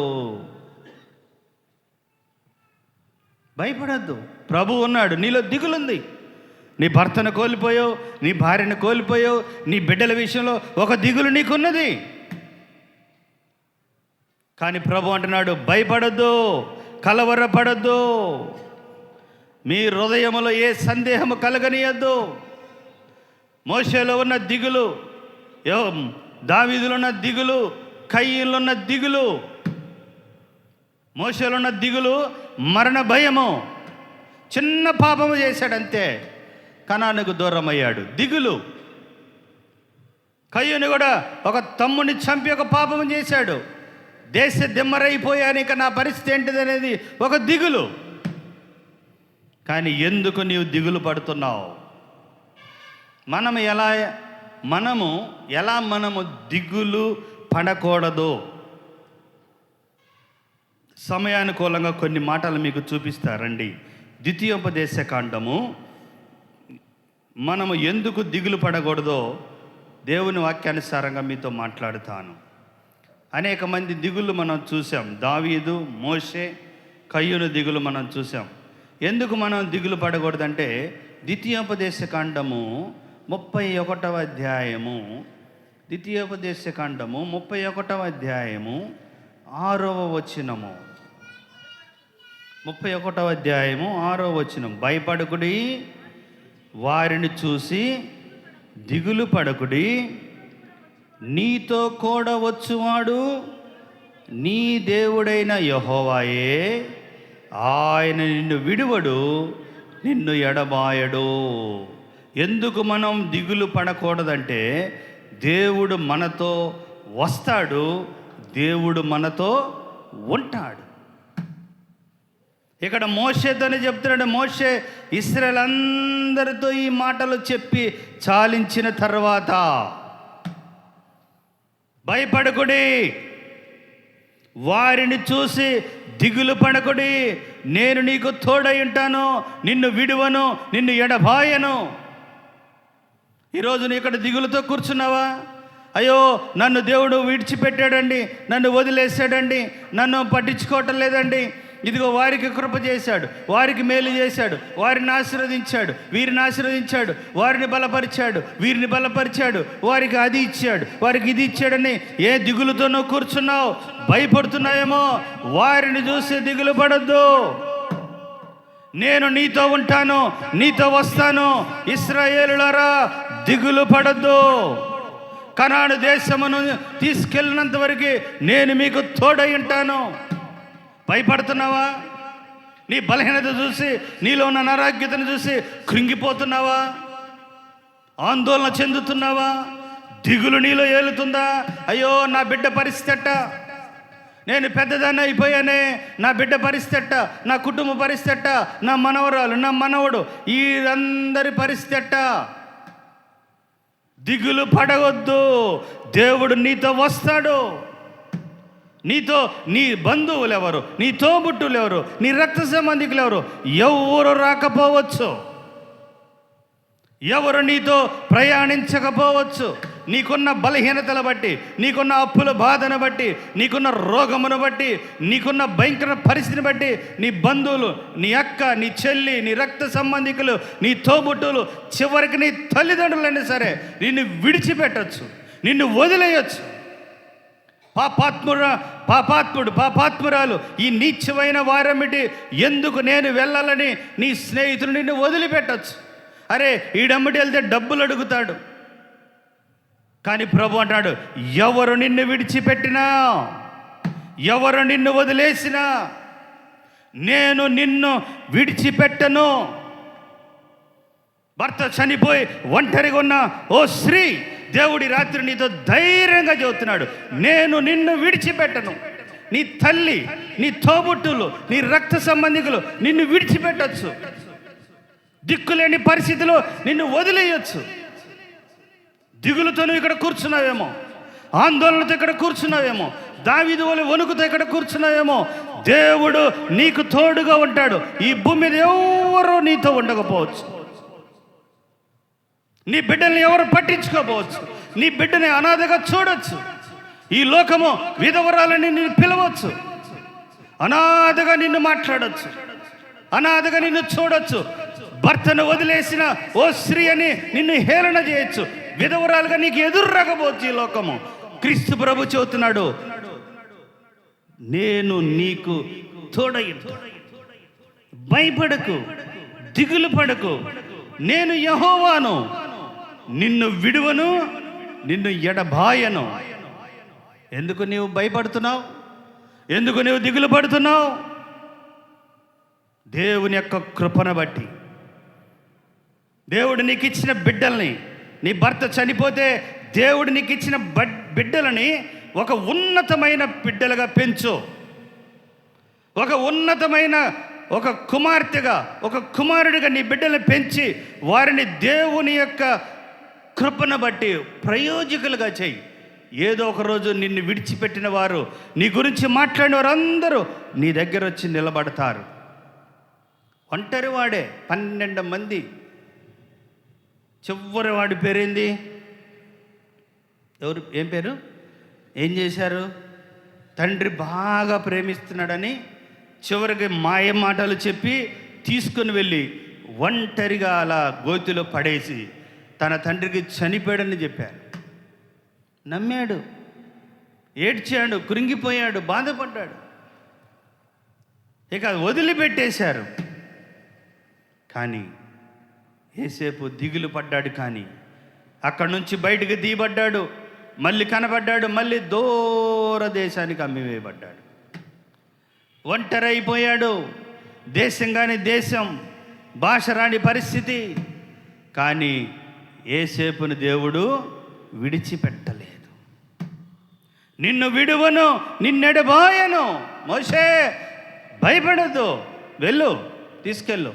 S2: భయపడద్దు, ప్రభు ఉన్నాడు. నీలో దిగులుంది. నీ భర్తను కోల్పోయావు, నీ భార్యను కోల్పోయావు, నీ బిడ్డల విషయంలో ఒక దిగులు నీకున్నది. కానీ ప్రభు అంటున్నాడు, భయపడద్దు, కలవరపడద్దు, మీ హృదయములో ఏ సందేహము కలగనీయద్దు. మోషేలో ఉన్న దిగులు, దావీదులో ఉన్న దిగులు, కయ్యూలో ఉన్న దిగులు, మోషేలో ఉన్న దిగులు మరణ భయము. చిన్న పాపము చేశాడంతే, కనానుకు దూరం అయ్యాడు. దిగులు. కయ్యూని కూడా ఒక తమ్ముని చంపి ఒక పాపము చేశాడు. దేశ దిమ్మరైపోయాను, ఇక నా పరిస్థితి ఏంటిది అనేది ఒక దిగులు. కానీ ఎందుకు నీవు దిగులు పడుతున్నావు? మనము ఎలా దిగులు పడకూడదు? సమయానుకూలంగా కొన్ని మాటలు మీకు చూపిస్తారండి. ద్వితీయోపదేశ కాండము. మనము ఎందుకు దిగులు పడకూడదో దేవుని వాక్యానుసారంగా మీతో మాట్లాడుతాను. అనేక మంది దిగులు మనం చూసాం. దావీదు, మోషే, కయ్యూను దిగులు మనం చూసాం. ఎందుకు మనం దిగులు పడకూడదంటే, ద్వితీయోపదేశ కాండము 31వ అధ్యాయము, ద్వితీయోపదేశ కాండము 31వ అధ్యాయము 6వ వచనము. 31వ అధ్యాయము 6వ వచనం. భయపడకుడి, వారిని చూసి దిగులు పడకుడి, నీతో కూడా వచ్చువాడు నీ దేవుడైన యెహోవాయే, ఆయన నిన్ను విడువడు, నిన్ను ఎడబాయడు. ఎందుకు మనం దిగులు పడకూడదంటే, దేవుడు మనతో వస్తాడు, దేవుడు మనతో ఉంటాడు. ఇక్కడ మోషేతోనే చెప్తున్నాడు. మోషే ఇశ్రాయేలు అందరితో ఈ మాటలు చెప్పి చాలించిన తర్వాత, భయపడకుడి, వారిని చూసి దిగులు పడకుడి, నేను నీకు తోడై ఉంటాను, నిన్ను విడువను, నిన్ను ఎడబాయను. ఈరోజు నీ ఇక్కడ దిగులుతో కూర్చున్నావా? అయ్యో, నన్ను దేవుడు విడిచిపెట్టాడండి, నన్ను వదిలేశాడండి, నన్ను పట్టించుకోవటం లేదండి. ఇదిగో వారికి కృప చేశాడు, వారికి మేలు చేశాడు, వారిని ఆశీర్వదించాడు, వీరిని ఆశీర్వదించాడు, వారిని బలపరిచాడు, వీరిని బలపరిచాడు, వారికి అది ఇచ్చాడు, వారికి ఇది ఇచ్చాడని ఏ దిగులుతో నువ్వు కూర్చున్నావు? భయపడుతున్నాయేమో. వారిని చూసి దిగులు పడొద్దు. నేను నీతో ఉంటాను, నీతో వస్తాను. ఇశ్రాయేలులారా, దిగులు పడొద్దు. కనాను దేశమును తీసుకెళ్ళినంత వరకు నేను మీకు తోడై ఉంటాను. భయపడుతున్నావా? నీ బలహీనత చూసి, నీలో ఉన్న అనారోగ్యతను చూసి కృంగిపోతున్నావా? ఆందోళన చెందుతున్నావా? దిగులు నీలో ఏలుతుందా? అయ్యో, నా బిడ్డ పరిస్థితి ఎట్ట, నేను పెద్దదాన్ని అయిపోయానే, నా బిడ్డ పరిస్థితి ఎట్ట, నా కుటుంబ పరిస్థితి ఎట్ట, నా మనవరాలు, నా మనవడు, వీరందరి పరిస్థితి ఎట్ట? దిగులు పడవద్దు. దేవుడు నీతో వస్తాడు. నీతో నీ బంధువులు ఎవరు, నీ తోబుట్టులు ఎవరు, నీ రక్త సంబంధికులు ఎవరు రాకపోవచ్చు, ఎవరు నీతో ప్రయాణించకపోవచ్చు. నీకున్న బలహీనతలు బట్టి, నీకున్న అప్పుల బాధను బట్టి, నీకున్న రోగమును బట్టి, నీకున్న భయంకర పరిస్థితిని బట్టి నీ బంధువులు, నీ అక్క, నీ చెల్లి, నీ రక్త సంబంధికులు, నీ తోబుట్టులు, చివరికి నీ తల్లిదండ్రులైనా సరే నిన్ను విడిచిపెట్టచ్చు, నిన్ను వదిలేయచ్చు. పాపాత్మురాలు ఈ నీచమైన వారమిటి ఎందుకు నేను వెళ్ళాలని నీ స్నేహితులు నిన్ను వదిలిపెట్టచ్చు. అరే ఈడమ్మటి వెళ్తే డబ్బులు అడుగుతాడు. కానీ ప్రభు అంటాడు, ఎవరు నిన్ను విడిచిపెట్టినా, ఎవరు నిన్ను వదిలేసినా నేను నిన్ను విడిచిపెట్టను. భర్త చనిపోయి ఒంటరిగా ఉన్న ఓ స్త్రీ, దేవుడి రాత్రి నీతో ధైర్యంగా చెబుతున్నాడు, నేను నిన్ను విడిచిపెట్టను. నీ తల్లి, నీ తోబుట్టులు, నీ రక్త సంబంధికులు నిన్ను విడిచిపెట్టచ్చు. దిక్కులేని పరిస్థితిలో నిన్ను వదిలేయచ్చు. దిగులుతో నువ్వు ఇక్కడ కూర్చున్నావేమో, ఆందోళనతో ఇక్కడ కూర్చున్నావేమో, దావీదు వలె వణుకుతో ఇక్కడ కూర్చున్నావేమో. దేవుడు నీకు తోడుగా ఉంటాడు. ఈ భూమి మీద ఎవరో నీతో ఉండకపోవచ్చు, నీ బిడ్డల్ని ఎవరు పట్టించుకోపోవచ్చు, నీ బిడ్డని అనాథగా చూడొచ్చు. ఈ లోకము విధవరాలని నిన్ను పిలవచ్చు, అనాథగా నిన్ను మాట్లాడచ్చు, అనాథగా నిన్ను చూడొచ్చు. భర్తను వదిలేసిన ఓ స్త్రీ అని నిన్ను హేళన చేయొచ్చు. విధవరాలుగా నీకు ఎదురు రాకపోవచ్చు ఈ లోకము. క్రీస్తు ప్రభు చెబుతున్నాడు, నేను నీకు తోడై, భయపడకు, దిగులు పడకు, నేను యెహోవాను, నిన్ను విడువను, నిన్ను ఎడబాయను. ఎందుకు నీవు భయపడుతున్నావు? ఎందుకు నీవు దిగులు పడుతున్నావు? దేవుని యొక్క కృపను బట్టి, దేవుడు నీకు ఇచ్చిన బిడ్డల్ని, నీ భర్త చనిపోతే దేవుడు నీకు ఇచ్చిన బిడ్డలని ఒక ఉన్నతమైన బిడ్డలుగా పెంచు. ఒక ఉన్నతమైన ఒక కుమార్తెగా, ఒక కుమారుడిగా నీ బిడ్డల్ని పెంచి వారిని దేవుని యొక్క కృపను బట్టి ప్రయోజకులుగా చేయి. ఏదో ఒక రోజు నిన్ను విడిచిపెట్టిన వారు, నీ గురించి మాట్లాడిన వారు అందరూ నీ దగ్గర వచ్చి నిలబడతారు. ఒంటరి వాడే 12 మంది. చివరి వాడి పేరేంది? ఎవరు? ఏం పేరు? ఏం చేశారు? తండ్రి బాగా ప్రేమిస్తున్నాడని చివరికి మాయ మాటలు చెప్పి తీసుకుని వెళ్ళి ఒంటరిగా అలా గోతిలో పడేసి తన తండ్రికి చనిపోయాడని చెప్పారు. నమ్మాడు, ఏడ్చాడు, కృంగిపోయాడు, బాధపడ్డాడు. ఇక వదిలిపెట్టేశారు. కానీ ఏసేపు దిగులు పడ్డాడు. కానీ అక్కడి నుంచి బయటికి తీయబడ్డాడు, మళ్ళీ కనబడ్డాడు, మళ్ళీ దూర దేశానికి అమ్మివేయబడ్డాడు. ఒంటరి అయిపోయాడు. దేశం కాని దేశం, భాష రాని పరిస్థితి. కానీ ఏసేపుని దేవుడు విడిచిపెట్టలేదు. నిన్ను విడువను, నిన్నెడబాయను. మోషే భయపడద్దు, వెళ్ళు, తీసుకెళ్ళు,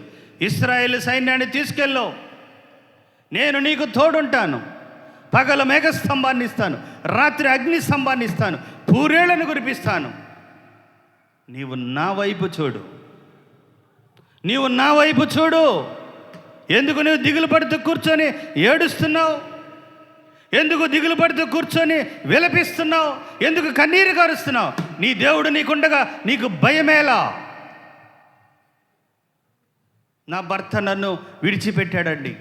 S2: ఇశ్రాయేలు సైన్యాన్ని తీసుకెళ్ళు, నేను నీకు తోడుంటాను. పగలు మేఘస్తంభాన్ని ఇస్తాను, రాత్రి అగ్ని స్తంభాన్ని ఇస్తాను, పూరేళ్లను కురిపిస్తాను. నీవు నా వైపు చూడు, నీవు నా వైపు చూడు. ఎందుకు నువ్వు దిగులు పడుతూ కూర్చొని ఏడుస్తున్నావు? ఎందుకు దిగులు పడుతూ కూర్చొని విలపిస్తున్నావు? ఎందుకు కన్నీరు కారుస్తున్నావు? నీ దేవుడు నీకుండగా నీకు భయమేలా? నా భర్త నన్ను విడిచిపెట్టాడండి,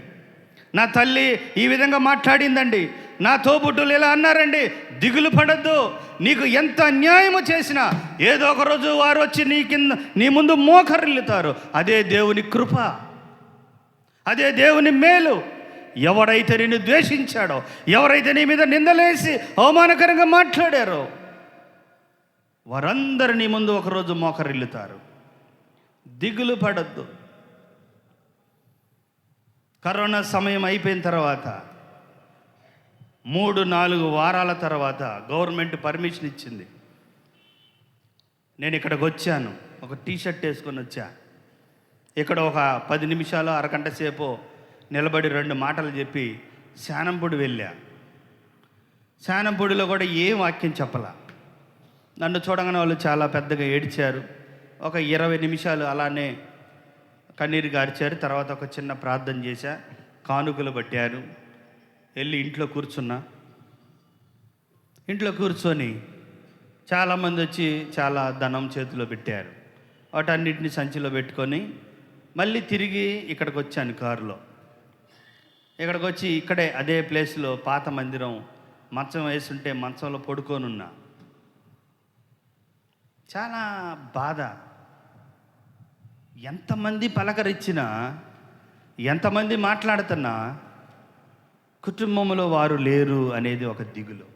S2: నా తల్లి ఈ విధంగా మాట్లాడిందండి, నా తోబుట్టులు ఇలా అన్నారండి. దిగులు పడద్దు. నీకు ఎంత అన్యాయము చేసినా ఏదో ఒక రోజు వారు వచ్చి నీ ముందు మోకరిల్లుతారు. అదే దేవుని కృప, అదే దేవుని మేలు. ఎవరైతే నిన్ను ద్వేషించాడో, ఎవరైతే నీ మీద నిందలేసి అవమానకరంగా మాట్లాడారో వారందరూ నీ ముందు ఒకరోజు మోకరిల్లుతారు. దిగులు పడద్దు. కరోనా సమయం అయిపోయిన తర్వాత 3-4 వారాల తర్వాత గవర్నమెంట్ పర్మిషన్ ఇచ్చింది. నేను ఇక్కడికి వచ్చాను, ఒక టీషర్ట్ వేసుకొని వచ్చా. ఇక్కడ ఒక 10 నిమిషాలు, అరగంట సేపు నిలబడి 2 మాటలు చెప్పి శానంపూడి వెళ్ళా. శానంపూడిలో కూడా ఏం వాక్యం చెప్పలా. నన్ను చూడగానే వాళ్ళు చాలా పెద్దగా ఏడ్చారు. ఒక 20 నిమిషాలు అలానే కన్నీరు గార్చారు. తర్వాత ఒక చిన్న ప్రార్థన చేశా, కానుకలు పట్టారు. వెళ్ళి ఇంట్లో కూర్చున్నా. ఇంట్లో కూర్చొని చాలామంది వచ్చి చాలా ధనం చేతిలో పెట్టారు. వాటన్నిటిని సంచిలో పెట్టుకొని మళ్ళీ తిరిగి ఇక్కడికి వచ్చాను కారులో. ఇక్కడికి వచ్చి ఇక్కడే అదే ప్లేస్లో పాత మందిరం మంచం వేస్తుంటే మంచంలో పడుకోనున్నా. చాలా బాధ. ఎంతమంది పలకరించినా, ఎంతమంది మాట్లాడుతున్నా కుటుంబంలో వారు లేరు అనేది ఒక దిగులు,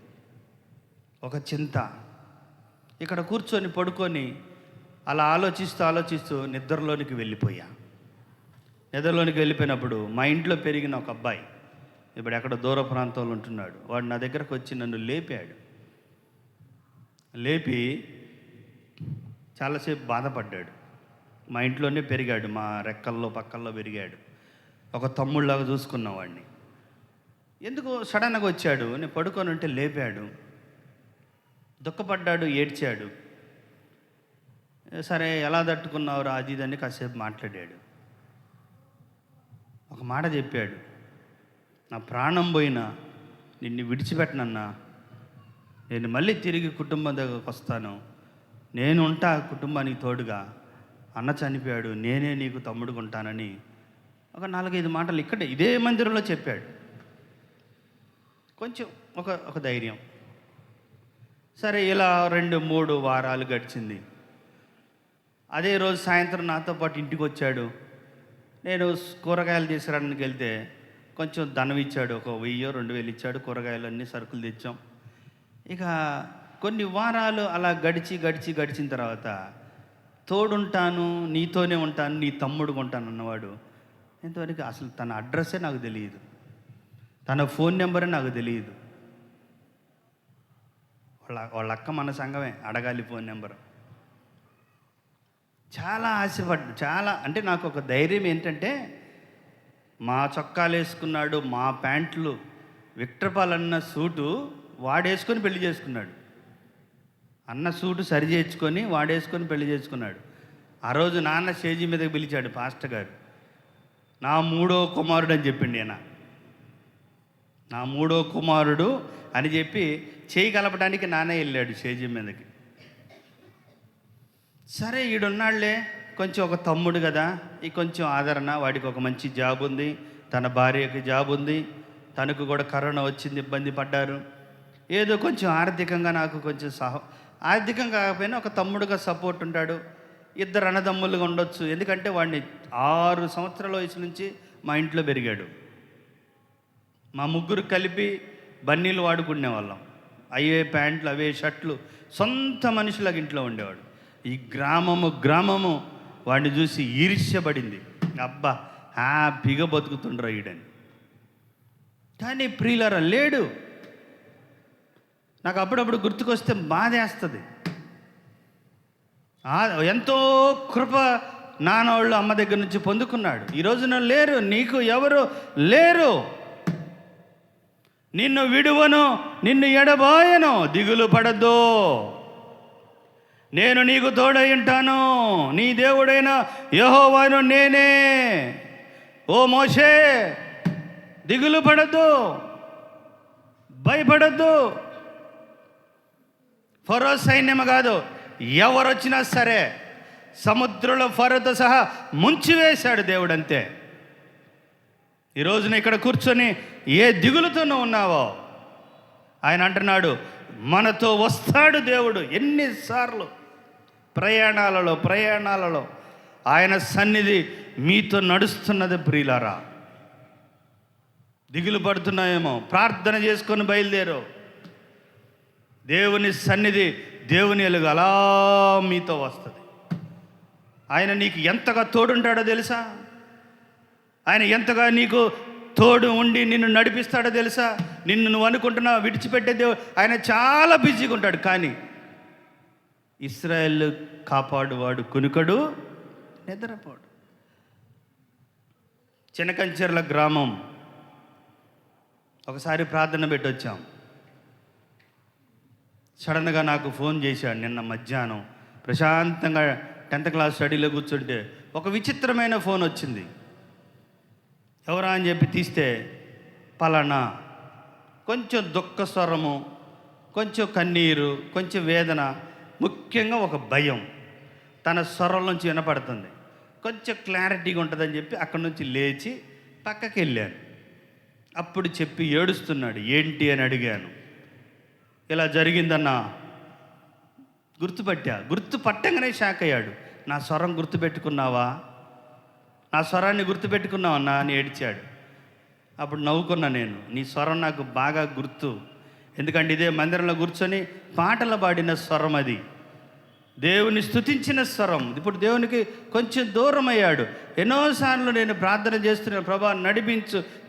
S2: ఒక చింత. ఇక్కడ కూర్చొని పడుకొని అలా ఆలోచిస్తూ నిద్రలోనికి వెళ్ళిపోయా. నిద్రలోనికి వెళ్ళిపోయినప్పుడు మా ఇంట్లో పెరిగిన ఒక అబ్బాయి ఇప్పుడు ఎక్కడ దూర ప్రాంతంలో ఉంటున్నాడు. వాడు నా దగ్గరకు వచ్చి నన్ను లేపాడు. లేపి చాలాసేపు బాధపడ్డాడు. మా ఇంట్లోనే పెరిగాడు, మా రెక్కల్లో పక్కల్లో పెరిగాడు. ఒక తమ్ముళ్ళలాగా చూసుకున్న వాడిని. ఎందుకు సడన్గా వచ్చాడు, నేను పడుకొని ఉంటే లేపాడు. దుఃఖపడ్డాడు, ఏడ్చాడు. సరే ఎలా తట్టుకున్నావురా అది ఇదని కాసేపు మాట్లాడాడు. ఒక మాట చెప్పాడు, నా ప్రాణం పోయినా నిన్ను విడిచిపెట్టనన్నా, నేను మళ్ళీ తిరిగి కుటుంబం దగ్గరకు వస్తాను, నేను ఉంటా కుటుంబానికి తోడుగా. అన్న చనిపోయాడు, నేనే నీకు తమ్ముడుగా ఉంటానని ఒక 4-5 మాటలు ఇక్కడే ఇదే మందిరంలో చెప్పాడు. కొంచెం ఒక ధైర్యం. సరే ఇలా 2-3 వారాలు గడిచింది. అదే రోజు సాయంత్రం నాతో పాటు ఇంటికి వచ్చాడు. నేను కూరగాయలు తీసుకురావడానికి వెళ్తే కొంచెం ధనం ఇచ్చాడు. ఒక 1000-2000 ఇచ్చాడు. కూరగాయలు అన్నీ సరుకులు తెచ్చాం. ఇక కొన్ని వారాలు అలా గడిచిన తర్వాత తోడుంటాను, నీతోనే ఉంటాను, నీ తమ్ముడుగా ఉంటాను అన్నవాడు ఇంతవరకు అసలు తన అడ్రస్సే నాకు తెలియదు, తన ఫోన్ నెంబరే నాకు తెలియదు. వాళ్ళ అక్క మన సంఘమే, అడగాలి ఫోన్ నెంబరు. చాలా చాలా అంటే నాకు ఒక ధైర్యం ఏంటంటే, మా చొక్కాలు వేసుకున్నాడు, మా ప్యాంట్లు విక్టర్పాల్ అన్న సూటు వాడేసుకొని పెళ్లి చేసుకున్నాడు. అన్న సూటు సరి చేసుకొని వాడేసుకొని పెళ్లి చేసుకున్నాడు. ఆ రోజు నాన్న స్టేజీ మీదకి పిలిచాడు పాస్టర్ గారు. నా 3వ కుమారుడు అని చెప్పిండి ఆయన. నా 3వ కుమారుడు అని చెప్పి చేయి కలపడానికి నాన్న వెళ్ళాడు స్టేజీ మీదకి. సరే ఈడున్నాళ్లే, కొంచెం ఒక తమ్ముడు కదా, ఈ కొంచెం ఆదరణ. వాడికి ఒక మంచి జాబ్ ఉంది, తన భార్యకి జాబ్ ఉంది, తనకు కూడా కరోనా వచ్చింది, ఇబ్బంది పడ్డారు. ఏదో కొంచెం ఆర్థికంగా నాకు కొంచెం ఆర్థికంగా కాకపోయినా ఒక తమ్ముడుగా సపోర్ట్ ఉంటాడు. 2 అన్నదమ్ములుగా ఉండొచ్చు. ఎందుకంటే వాడిని 6 సంవత్సరాల వయసు నుంచి మా ఇంట్లో పెరిగాడు. మా ముగ్గురు కలిపి బన్నీలు వాడుకునే వాళ్ళం. అవే ప్యాంట్లు, అవే షర్ట్లు, సొంత మనుషులాగా ఇంట్లో ఉండేవాడు. ఈ గ్రామము వాడిని చూసి ఈర్ష్యపడింది. అబ్బా హ్యాపీగా బతుకుతుండ్రా ఈడని. కానీ ప్రియులారా లేడు. నాకు అప్పుడప్పుడు గుర్తుకొస్తే బాధేస్తుంది. ఎంతో కృప నాన్నవాళ్ళు అమ్మ దగ్గర నుంచి పొందుకున్నాడు. ఈ రోజున లేరు, నీకు ఎవరు లేరు. నిన్ను విడువను, నిన్ను ఎడబాయను, దిగులు పడద్దు, నేను నీకు తోడై ఉంటాను, నీ దేవుడైన యెహోవాను నేనే. ఓ మోషే దిగులు పడద్దు, భయపడద్దు. ఫరో సైన్యం కాదు, ఎవరొచ్చినా సరే సముద్రంలో ఫరోతో సహా ముంచివేశాడు దేవుడు, అంతే. ఈ రోజున ఇక్కడ కూర్చొని ఏ దిగులుతోనూ ఉన్నావో ఆయన అంటున్నాడు, మనతో వస్తాడు దేవుడు. ఎన్నిసార్లు ప్రయాణాలలో ఆయన సన్నిధి మీతో నడుస్తున్నది ప్రియులారా. దిగులు పడుతున్నాయేమో, ప్రార్థన చేసుకొని బయలుదేరు. దేవుని సన్నిధి, దేవుని వెలుగు అలా మీతో వస్తుంది. ఆయన నీకు ఎంతగా తోడుంటాడో తెలుసా? ఆయన ఎంతగా నీకు తోడు ఉండి నిన్ను నడిపిస్తాడో తెలుసా? నువ్వు అనుకుంటున్నావు విడిచిపెట్టే దేవుడు, ఆయన చాలా బిజీగా ఉంటాడు. కానీ ఇశ్రాయేలు కాపాడువాడు కునుకడు, నిద్రపోడు. చినకంచెర్ల గ్రామం, ఒకసారి ప్రార్థన పెట్టి వచ్చాం. సడన్గా నాకు ఫోన్ చేశాడు నిన్న మధ్యాహ్నం. ప్రశాంతంగా 10th క్లాస్ స్టడీలో కూర్చుంటే ఒక విచిత్రమైన ఫోన్ వచ్చింది. ఎవరా అని చెప్పి తీస్తే పలానా. కొంచెం దుఃఖ స్వరము, కొంచెం కన్నీరు, కొంచెం వేదన, ముఖ్యంగా ఒక భయం తన స్వరం నుంచి వినపడుతుంది. కొంచెం క్లారిటీగా ఉంటుందని చెప్పి అక్కడి నుంచి లేచి పక్కకి వెళ్ళాను. అప్పుడు చెప్పి ఏడుస్తున్నాడు. ఏంటి అని అడిగాను. ఇలా జరిగిందన్నా. గుర్తుపట్టంగానే షాక్ అయ్యాడు. నా స్వరం గుర్తుపెట్టుకున్నావా, నా స్వరాన్ని గుర్తుపెట్టుకున్నావన్నా అని ఏడ్చాడు. అప్పుడు నవ్వుకున్నా నేను. నీ స్వరం నాకు బాగా గుర్తు. ఎందుకంటే ఇదే మందిరంలో కూర్చొని పాటలు పాడిన స్వరం అది, దేవుని స్తుతించిన స్వరం. ఇప్పుడు దేవునికి కొంచెం దూరం అయ్యాడు. ఎన్నోసార్లు నేను ప్రార్థన చేస్తున్నాను, ప్రభా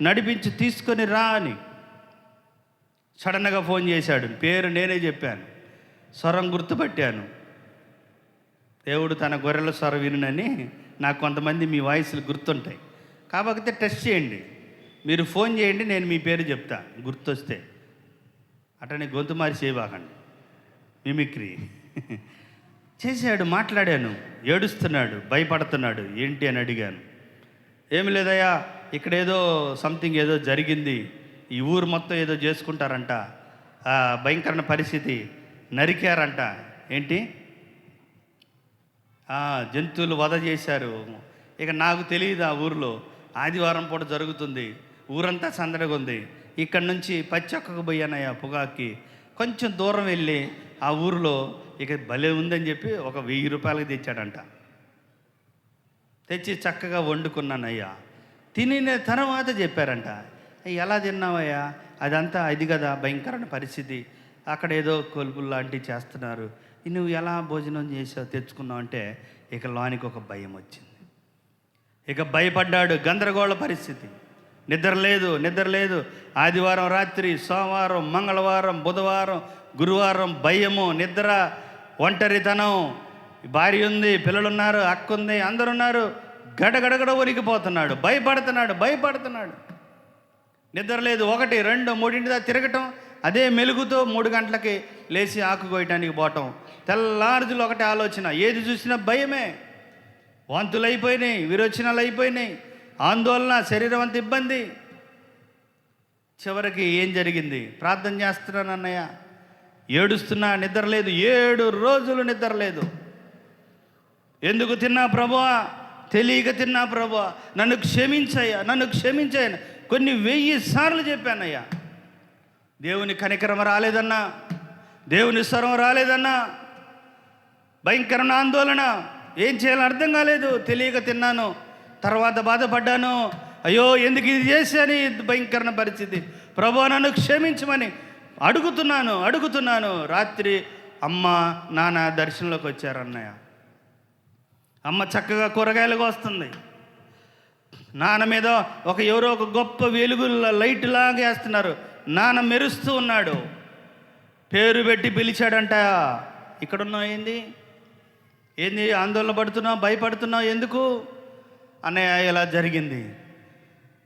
S2: నడిపించు తీసుకొని రా అని. సడన్గా ఫోన్ చేశాడు. పేరు నేనే చెప్పాను, స్వరం గుర్తుపట్టాను. దేవుడు తన గొర్రెల స్వరం వినునని. నాకు కొంతమంది మీ వాయిస్లు గుర్తుంటాయి కాబట్టి టెస్ట్ చేయండి, మీరు ఫోన్ చేయండి, నేను మీ పేరు చెప్తా గుర్తొస్తే. అటనే గొంతు మారి చేయబాకండి, మిమిక్రీ చేశాడు. మాట్లాడాను. ఏడుస్తున్నాడు, భయపడుతున్నాడు. ఏంటి అని అడిగాను. ఏమి లేదయ్యా, ఇక్కడ ఏదో సంథింగ్ ఏదో జరిగింది, ఈ ఊరు మొత్తం ఏదో చేసుకుంటారంట, భయంకరమైన పరిస్థితి, నరికారంట. ఏంటి? జంతువులు వధ చేశారు. ఇక నాకు తెలియదు, ఆ ఊరిలో ఆదివారం పూట జరుగుతుంది, ఊరంతా సందడిగా ఉంది. ఇక్కడి నుంచి పచ్చక్కకు పోయానయ్యా పొగాకి. కొంచెం దూరం వెళ్ళి ఆ ఊరిలో ఇక భలే ఉందని చెప్పి ఒక 1000 రూపాయలకి తెచ్చాడంట. తెచ్చి చక్కగా వండుకున్నానయ్యా. తినిన తర్వాత చెప్పారంట, ఎలా తిన్నావయ్యా, అదంతా ఇది కదా భయంకరమైన పరిస్థితి, అక్కడ ఏదో కొలుపులు లాంటివి చేస్తున్నారు, నువ్వు ఎలా భోజనం చేసావు తెచ్చుకున్నావు అంటే ఇక లోనికి ఒక భయం వచ్చింది. ఇక భయపడ్డాడు. గందరగోళ పరిస్థితి. నిద్ర లేదు. ఆదివారం రాత్రి, సోమవారం, మంగళవారం, బుధవారం, గురువారం భయము, నిద్ర, ఒంటరితనం. భార్య ఉంది, పిల్లలున్నారు, అక్క ఉంది, అందరున్నారు. గడగడగడ వణికిపోతున్నాడు, భయపడుతున్నాడు. నిద్ర లేదు. 1, 2, 3 దాకా తిరగటం, అదే మెలుగుతో 3 గంటలకి లేచి ఆకు కోయటానికి పోవటం. తెల్లారుజులు ఒకటే ఆలోచన, ఏది చూసినా భయమే. వాంతులు అయిపోయినాయి, విరోచనాలు అయిపోయినాయి, ఆందోళన, శరీరం అంత ఇబ్బంది. చివరికి ఏం జరిగింది? ప్రార్థన చేస్తున్నాను అన్నయ్య, ఏడుస్తున్నా, నిద్ర లేదు. 7 రోజులు నిద్ర లేదు. ఎందుకు తిన్నా ప్రభువా, తెలియక తిన్నా ప్రభువా, నన్ను క్షమించయ్యా. కొన్ని 1000 సార్లు చెప్పానయ్యా. దేవుని కనికరం రాలేదన్నా, దేవుని స్వరం రాలేదన్నా, భయంకరమైన ఆందోళన, ఏం చేయాలో అర్థం కాలేదు. తెలియక తిన్నాను, తర్వాత బాధపడ్డాను. అయ్యో ఎందుకు ఇది చేశాను, భయంకరమైన పరిస్థితి, ప్రభువా నన్ను క్షమించమని అడుగుతున్నాను. రాత్రి అమ్మ నాన్న దర్శనంలోకి వచ్చారు అన్నయ్య. అమ్మ చక్కగా కూరగాయలు కోస్తుంది, నాన్న మీద ఎవరో ఒక గొప్ప వెలుగు లైట్ లాగా వేస్తున్నారు. నాన్న మెరుస్తూ ఉన్నాడు. పేరు పెట్టి పిలిచాడంట. ఇక్కడున్నావు ఏంది ఆందోళన పడుతున్నావు, భయపడుతున్నావు ఎందుకు? అన్నయ్య ఇలా జరిగింది,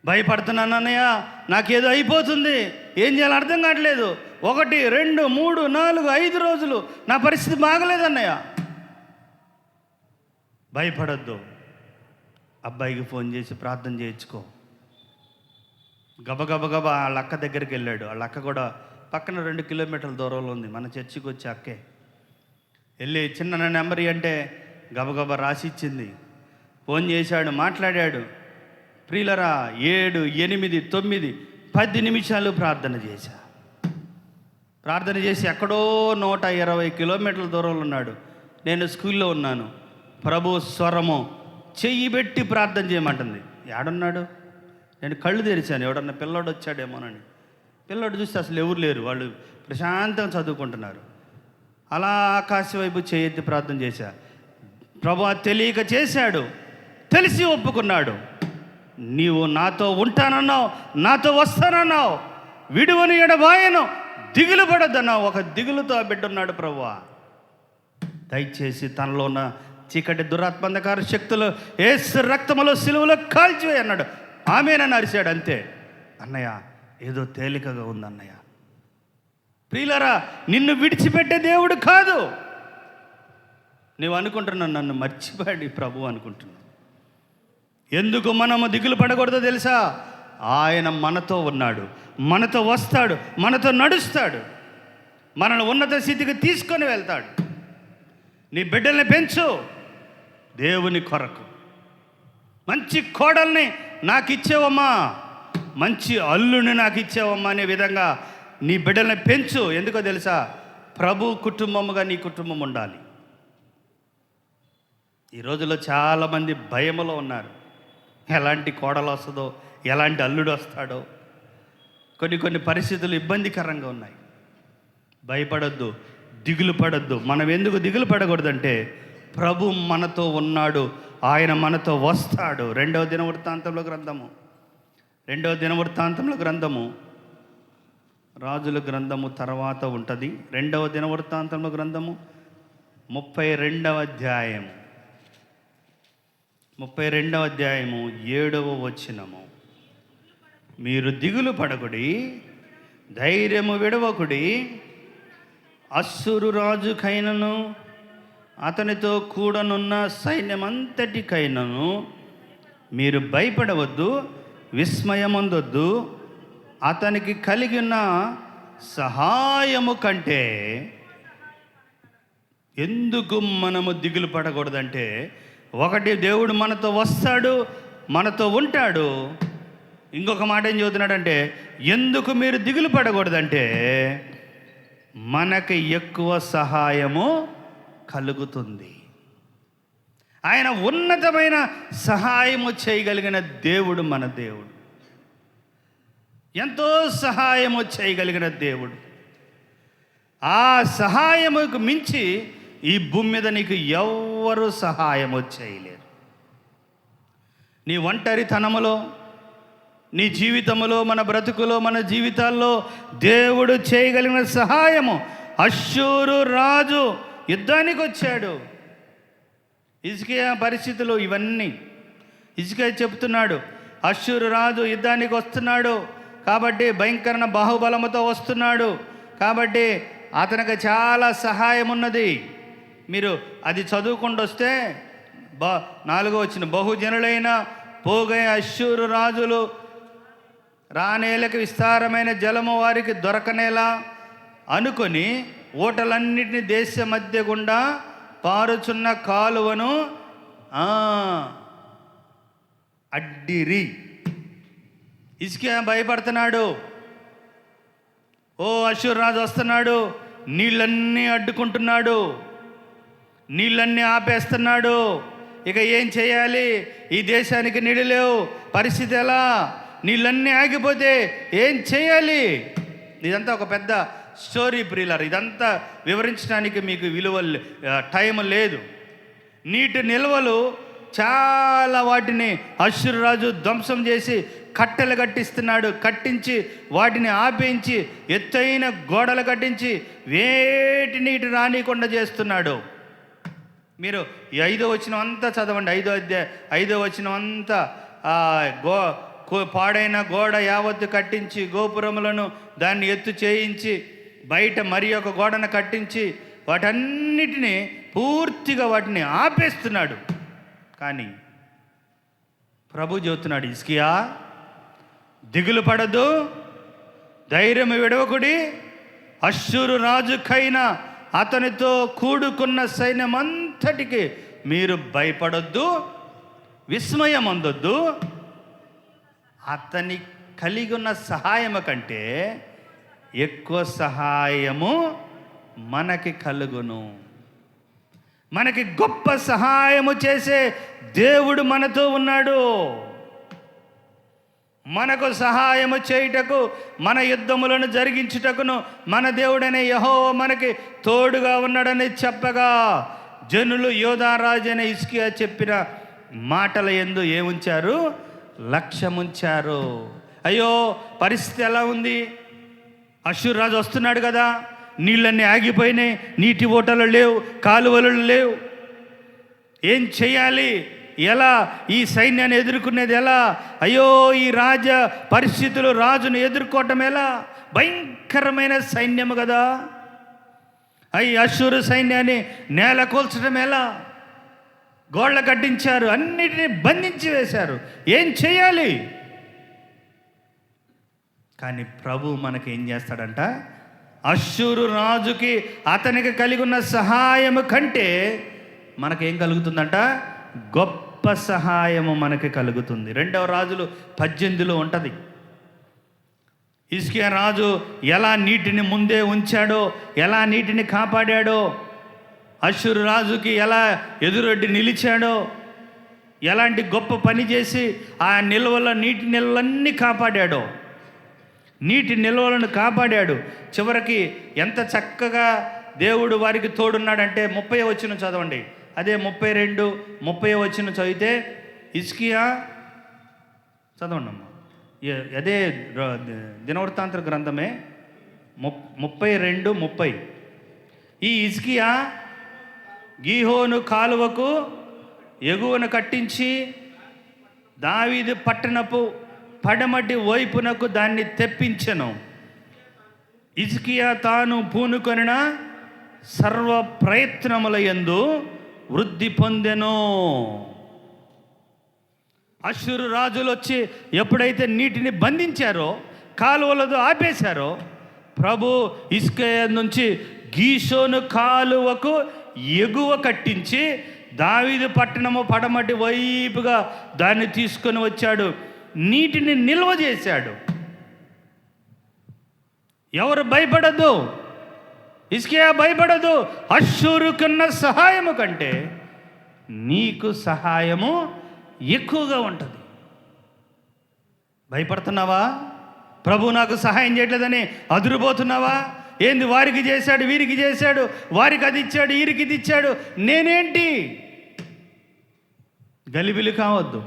S2: భయపడుతున్నాను అన్నయ్య, నాకేదో అయిపోతుంది, ఏం చేయాలో అర్థం కావట్లేదు. 1, 2, 3, 4, 5 రోజులు నా పరిస్థితి బాగలేదన్నయ్య. భయపడొద్దు, అబ్బాయికి ఫోన్ చేసి ప్రార్థన చేయించుకో. గబగబా వాళ్ళ అక్క దగ్గరికి వెళ్ళాడు. వాళ్ళ అక్క కూడా పక్కన 2 కిలోమీటర్ల దూరంలో ఉంది. మన చర్చికి వచ్చి అక్కే వెళ్ళి చిన్న నెంబర్ అంటే గబగబా రాసి ఇచ్చింది. ఫోన్ చేశాడు, మాట్లాడాడు. ప్రియులరా 7, 8, 9, 10 నిమిషాలు ప్రార్థన చేసి ఎక్కడో 120 కిలోమీటర్ల దూరంలో ఉన్నాడు. నేను స్కూల్లో ఉన్నాను. ప్రభు స్వరము చెయ్యి పెట్టి ప్రార్థన చేయమంటుంది. ఏడున్నాడు? నేను కళ్ళు తెరిచాను, ఎవడన్నా పిల్లోడు వచ్చాడేమోనని. పిల్లోడు చూస్తే అసలు ఎవరు లేరు, వాళ్ళు ప్రశాంతంగా చదువుకుంటున్నారు. అలా ఆకాశం వైపు చేయెత్తి ప్రార్థన చేశా. ప్రభువా తెలియక చేశాడు, తెలిసి ఒప్పుకున్నాడు. నీవు నాతో ఉంటానన్నావు, నాతో వస్తానన్నావు, విడువని ఎడబాయను, దిగులు పడొద్దన్నావు. ఒక దిగులుతో ఆ బిడ్డ ఉన్నాడు. ప్రభువా దయచేసి తనలో ఉన్న చీకటి దురాత్మంధకార శక్తులు యేసు రక్తములో సిలువలో కాల్చివేయి అన్నాడు. ఆమేనని అరిశాడు. అంతే. అన్నయ్య ఏదో తేలికగా ఉందన్నయ్య. ప్రియులారా, నిన్ను విడిచిపెట్టే దేవుడు కాదు. నువ్వు అనుకుంటున్నావు నన్ను మర్చిపోయాడు ఈ ప్రభు అనుకుంటున్నావు. ఎందుకు మనము దిగులు పడకూడదో తెలుసా? ఆయన మనతో ఉన్నాడు, మనతో వస్తాడు, మనతో నడుస్తాడు, మనల్ని ఉన్నత స్థితికి తీసుకొని వెళ్తాడు. నీ బిడ్డల్ని పెంచు దేవుని కొరకు. మంచి కోడల్ని నాకు ఇచ్చేవమ్మా, మంచి అల్లుని నాకు ఇచ్చేవమ్మా అనే విధంగా నీ బిడ్డల్ని పెంచు. ఎందుకో తెలుసా? ప్రభు కుటుంబముగా నీ కుటుంబం ఉండాలి. ఈ రోజుల్లో చాలామంది భయములో ఉన్నారు. ఎలాంటి కోడలు వస్తుందో, ఎలాంటి అల్లుడు వస్తాడో. కొన్ని పరిస్థితులు ఇబ్బందికరంగా ఉన్నాయి. భయపడొద్దు, దిగులు పడొద్దు. మనం ఎందుకు దిగులు పడకూడదంటే ప్రభు మనతో ఉన్నాడు, ఆయన మనతో వస్తాడు. రెండవ దినవృత్తాంతంలో గ్రంథము రాజుల గ్రంథము తర్వాత ఉంటుంది. రెండవ దినవృత్తాంతంలో గ్రంథము 32వ అధ్యాయము 7వ వచనము. మీరు దిగులు పడకుడి, ధైర్యము విడవకుడి. అస్సురు రాజుకైనను అతనితో కూడనున్న సైన్యమంతటికైనను మీరు భయపడవద్దు, విస్మయమొందొద్దు. అతనికి కలిగిన సహాయము కంటే ఎందుకు మనము దిగులు పడకూడదంటే, ఒకటి దేవుడు మనతో వస్తాడు, మనతో ఉంటాడు. ఇంకొక మాట ఏం చెబుతున్నాడంటే, ఎందుకు మీరు దిగులు పడకూడదంటే మనకి ఎక్కువ సహాయము కలుగుతుంది. ఆయన ఉన్నతమైన సహాయము చేయగలిగిన దేవుడు మన దేవుడు. ఎంతో సహాయము చేయగలిగిన దేవుడు. ఆ సహాయముకు మించి ఈ భూమి మీద నీకు ఎవ్వరూ సహాయము చేయలేరు. నీ ఒంటరితనములో, నీ జీవితంలో, మన బ్రతుకులో, మన జీవితాల్లో దేవుడు చేయగలిగిన సహాయము. అష్షూరు రాజు యుద్ధానికి వచ్చాడు. హిజ్కియా పరిస్థితులు ఇవన్నీ హిజ్కియా చెప్తున్నాడు. అష్షూరు రాజు యుద్ధానికి వస్తున్నాడు కాబట్టి, భయంకరమైన బాహుబలముతో వస్తున్నాడు కాబట్టి అతనికి చాలా సహాయం ఉన్నది. మీరు అది చదువుకుంటూ వస్తే 4వ వచనం, బహుజనులైన పోగై అష్షూరు రాజులు రానేలకు విస్తారమైన జలము వారికి దొరకనేలా అనుకొని ఓటలన్నిటిని దేశ మధ్య గుండా పారుచున్న కాలువను అడ్డిరి. హిజ్కియా భయపడుతున్నాడు. ఓ అష్షూరు రాజు వస్తున్నాడు, నీళ్ళన్నీ అడ్డుకుంటున్నాడు, నీళ్ళన్నీ ఆపేస్తున్నాడు. ఇక ఏం చేయాలి? ఈ దేశానికి నీళ్ళు లేవు, పరిస్థితి ఎలా? నీళ్ళన్నీ ఆగిపోతే ఏం చేయాలి? ఇదంతా ఒక పెద్ద స్టోరీ ప్రియులారా. ఇదంతా వివరించడానికి మీకు టైం లేదు. నీటి నిల్వలు చాలా వాటిని అష్షూరు రాజు ధ్వంసం చేసి కట్టెలు కట్టించి వాటిని ఆపేయించి ఎత్తైన గోడలు కట్టించి వేటి నీటి రానికుండా చేస్తున్నాడు. మీరు ఈ 5వ వచనం అంతా చదవండి. 5వ వచనం అంతా పాడైన గోడ యావత్తు కట్టించి, గోపురములను దాన్ని ఎత్తు చేయించి, బయట మరి ఒక గోడను కట్టించి వాటన్నిటినీ పూర్తిగా వాటిని ఆపేస్తున్నాడు. కానీ ప్రభు చెబుతున్నాడు, హిజ్కియా దిగులు పడద్దు, ధైర్యం విడవకుడి. అష్షూరు రాజుకైనా అతనితో కూడుకున్న సైన్యమంతటికి మీరు భయపడొద్దు, విస్మయం అందొద్దు. అతని కలిగి ఉన్న సహాయము కంటే ఎక్కువ సహాయము మనకి కలుగును. మనకి గొప్ప సహాయము చేసే దేవుడు మనతో ఉన్నాడు. మనకు సహాయము చేయుటకు, మన యుద్ధములను జరిగించుటకును మన దేవుడనే యెహోవా మనకి తోడుగా ఉన్నాడని చెప్పగా, జనులు యోధారాజు అనే హిజ్కియా చెప్పిన మాటల యందు ఏముంచారు? లక్ష్యముంచారు. అయ్యో, పరిస్థితి ఎలా ఉంది? అష్షూరు రాజు వస్తున్నాడు కదా, నీళ్ళన్నీ ఆగిపోయినాయి, నీటి ఓటలు లేవు, కాలువలు లేవు, ఏం చేయాలి? ఎలా ఈ సైన్యాన్ని ఎదుర్కొనేది ఎలా, అయ్యో ఈ పరిస్థితులు రాజును ఎదుర్కోవటం ఎలా, భయంకరమైన సైన్యము కదా, అష్షూరు సైన్యాన్ని నేల కూల్చడం ఎలా, గోళ్ళ కట్టించారు, అన్నిటినీ బంధించి వేశారు, ఏం చేయాలి? కానీ ప్రభు మనకి ఏం చేస్తాడంట, అష్షూరు రాజుకి అతనికి కలిగి ఉన్న సహాయము కంటే మనకేం కలుగుతుందంట, గొప్ప సహాయము మనకి కలుగుతుంది. 2వ రాజులు 18లో ఉంటుంది. హిజ్కియా రాజు ఎలా నీటిని ముందే ఉంచాడో, ఎలా నీటిని కాపాడాడో, అష్షూరు రాజుకి ఎలా ఎదురొడ్డి నిలిచాడో, ఎలాంటి గొప్ప పని చేసి ఆ నీటి నిల్వలన్నీ కాపాడాడో, నీటి నిల్వలను కాపాడాడు. చివరికి ఎంత చక్కగా దేవుడు వారికి తోడున్నాడంటే 30వ వచనం చదవండి. అదే 32, 30వ వచనం చదివితే, హిజ్కియా చదవండి అమ్మ, అదే దినవృత్తాంత గ్రంథమే 32, 30. ఈ హిజ్కియా గీహోను కాలువకు ఎగువను కట్టించి దావీదు పట్టణపు పడమటి వైపునకు దాన్ని తెప్పించెను. హిజ్కియా తాను పూనుకొనిన సర్వ ప్రయత్నముల యందు వృద్ధి పొందెను. అష్షూరు రాజులు వచ్చి ఎప్పుడైతే నీటిని బంధించారో, కాలువలతో ఆపేశారో, ప్రభు హిజ్కియా నుంచి గీషోను కాలువకు ఎగువ కట్టించి దావీదు పట్టణము పడమటి వైపుగా దాన్ని తీసుకొని వచ్చాడు, నీటిని నిల్వ చేశాడు. ఎవరు భయపడద్దు, హిజ్కియా భయపడదు. అష్షూరుకున్న సహాయము కంటే నీకు సహాయము ఎక్కువగా ఉంటుంది. భయపడుతున్నావా? ప్రభు నాకు సహాయం చేయట్లేదని అదురుపోతున్నావా? ఏంది వారికి చేశాడు, వీరికి చేశాడు, వారికి అది ఇచ్చాడు, వీరికి ఇది ఇచ్చాడు, నేనేంటి? గలిబిలి కావద్దు.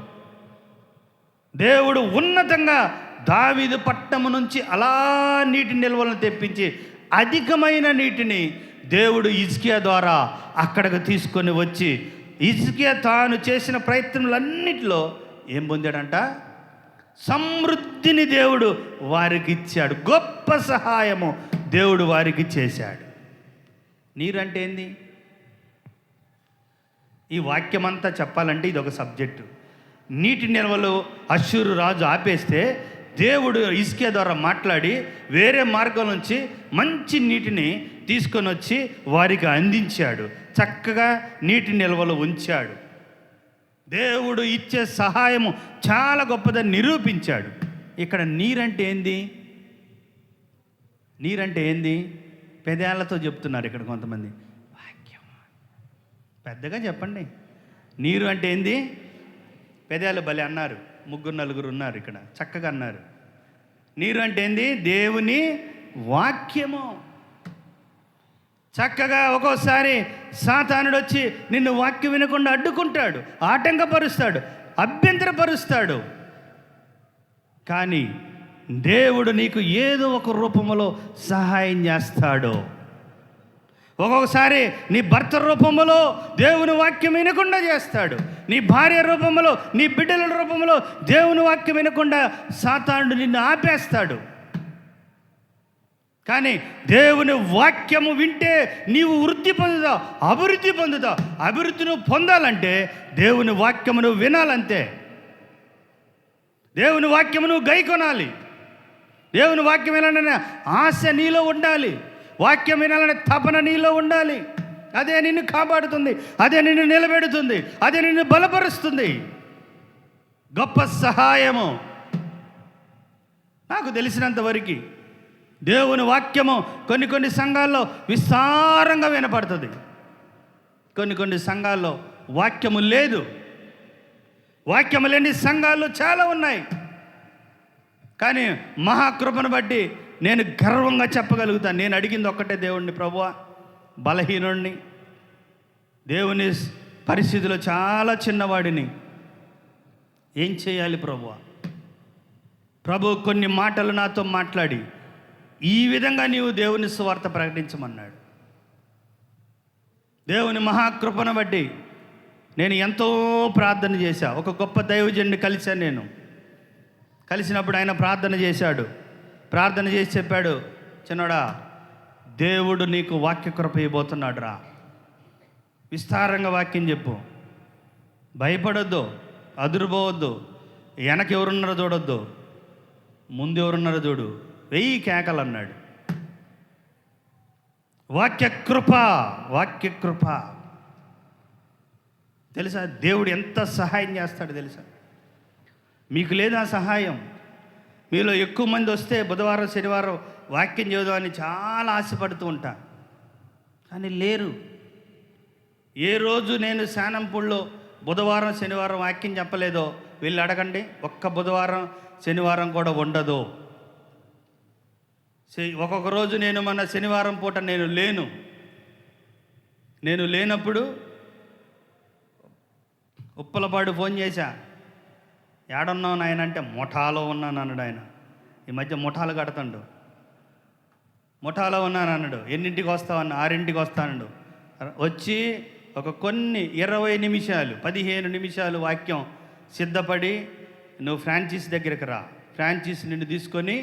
S2: దేవుడు ఉన్నతంగా దావీదు పట్టణము నుంచి అలా నీటి నిల్వలను తెప్పించి అధికమైన నీటిని దేవుడు హిజ్కియా ద్వారా అక్కడికి తీసుకొని వచ్చి, హిజ్కియా తాను చేసిన ప్రయత్నములన్నిటిలో ఏం పొందాడంట, సమృద్ధిని దేవుడు వారికి ఇచ్చాడు. గొప్ప సహాయము దేవుడు వారికి చేశాడు. నీరంటే ఏంది? ఈ వాక్యమంతా చెప్పాలంటే ఇది ఒక సబ్జెక్టు. నీటి నిల్వలు అష్షూరు రాజు ఆపేస్తే దేవుడు హిజ్కియా ద్వారా మాట్లాడి వేరే మార్గం నుంచి మంచి నీటిని తీసుకొని వచ్చి వారికి అందించాడు. చక్కగా నీటి నిల్వలు ఉంచాడు. దేవుడు ఇచ్చే సహాయము చాలా గొప్పదని నిరూపించాడు. ఇక్కడ నీరంటే ఏంది? నీరంటే ఏంది? పెదాలతో చెప్తున్నారు ఇక్కడ కొంతమంది. వాక్యం పెద్దగా చెప్పండి. నీరు అంటే ఏంది? పెదాలు భలే అన్నారు, 3, 4 ఉన్నారు ఇక్కడ, చక్కగా అన్నారు. నీరు అంటే ఏంది? దేవుని వాక్యము. చక్కగా ఒక్కోసారి సాతానుడు వచ్చి నిన్ను వాక్యం వినకుండా అడ్డుకుంటాడు, ఆటంకపరుస్తాడు, అభ్యంతరపరుస్తాడు. కానీ దేవుడు నీకు ఏదో ఒక రూపంలో సహాయం చేస్తాడు. ఒక్కొక్కసారి నీ భర్త రూపంలో దేవుని వాక్యం వినకుండా చేస్తాడు. నీ భార్య రూపంలో, నీ బిడ్డల రూపంలో దేవుని వాక్యం వినకుండా సాతానుడు నిన్ను ఆపేస్తాడు. కానీ దేవుని వాక్యము వింటే నీవు వృద్ధి పొందుతావు, అభివృద్ధి పొందుతావు. అభివృద్ధిని పొందాలంటే దేవుని వాక్యమును వినాలంతే. దేవుని వాక్యమును గైకొనాలి. దేవుని వాక్యం వినాలనే ఆశ నీలో ఉండాలి. వాక్యం వినాలనే తపన నీలో ఉండాలి. అదే నిన్ను కాపాడుతుంది, అదే నిన్ను నిలబెడుతుంది, అదే నిన్ను బలపరుస్తుంది. గొప్ప సహాయము. నాకు తెలిసినంత వరకు దేవుని వాక్యము కొన్ని సంఘాల్లో విస్తారంగా వినపడుతుంది, కొన్ని సంఘాల్లో వాక్యము లేదు. వాక్యము లేని సంఘాలు చాలా ఉన్నాయి. కానీ మహాకృపను బట్టి నేను గర్వంగా చెప్పగలుగుతాను, నేను అడిగింది ఒక్కటే, దేవుణ్ణి, ప్రభువా బలహీనుడిని, దేవుని పరిస్థితిలో చాలా చిన్నవాడిని, ఏం చేయాలి ప్రభువా? ప్రభు కొన్ని మాటలు నాతో మాట్లాడి ఈ విధంగా నీవు దేవుని సువార్త ప్రకటించమన్నాడు. దేవుని మహాకృపను బట్టి నేను ఎంతో ప్రార్థన చేశా. ఒక గొప్ప దైవజనుడిని కలిశాను. నేను కలిసినప్పుడు ఆయన ప్రార్థన చేశాడు. ప్రార్థన చేసి చెప్పాడు, చిన్నోడా, దేవుడు నీకు వాక్య కృప ఇవ్వబోతున్నాడు రా, విస్తారంగా వాక్యం చెప్పు, భయపడొద్దు, అదురుపోవద్దు, వెనక ఎవరున్నారో చూడొద్దు, ముందు ఎవరున్నారో చూడు, 1000 కేకలు అన్నాడు. వాక్య కృప తెలుసా? దేవుడు ఎంత సహాయం చేస్తాడు తెలుసా? మీకు లేదా సహాయం? మీలో ఎక్కువ మంది వస్తే బుధవారం శనివారం వాక్యం చదువుదామని చాలా ఆశపడుతూ ఉంటా, కానీ లేరు. ఏ రోజు నేను శానంపూడిలో బుధవారం శనివారం వాక్యం చెప్పలేదో వీళ్ళు అడగండి, ఒక్క బుధవారం శనివారం కూడా ఉండదు. ఒక్కొక్క రోజు నేను మన శనివారం పూట నేను లేనప్పుడు ఉప్పలపాడు ఫోన్ చేశా, ఏడున్నావు నాయన అంటే ముఠాలో ఉన్నాను అన్నాడు ఆయన. ఈ మధ్య ముఠాలు కడతాడు. ముఠాలో ఉన్నాను అన్నాడు. ఎన్నింటికి వస్తావన్నా? 6ంటికి వస్తానండు. వచ్చి ఒక కొన్ని 20 నిమిషాలు 15 నిమిషాలు వాక్యం సిద్ధపడి, నువ్వు ఫ్రాంచైస్ దగ్గరికి రా, ఫ్రాంచైస్ నిన్ను తీసుకొని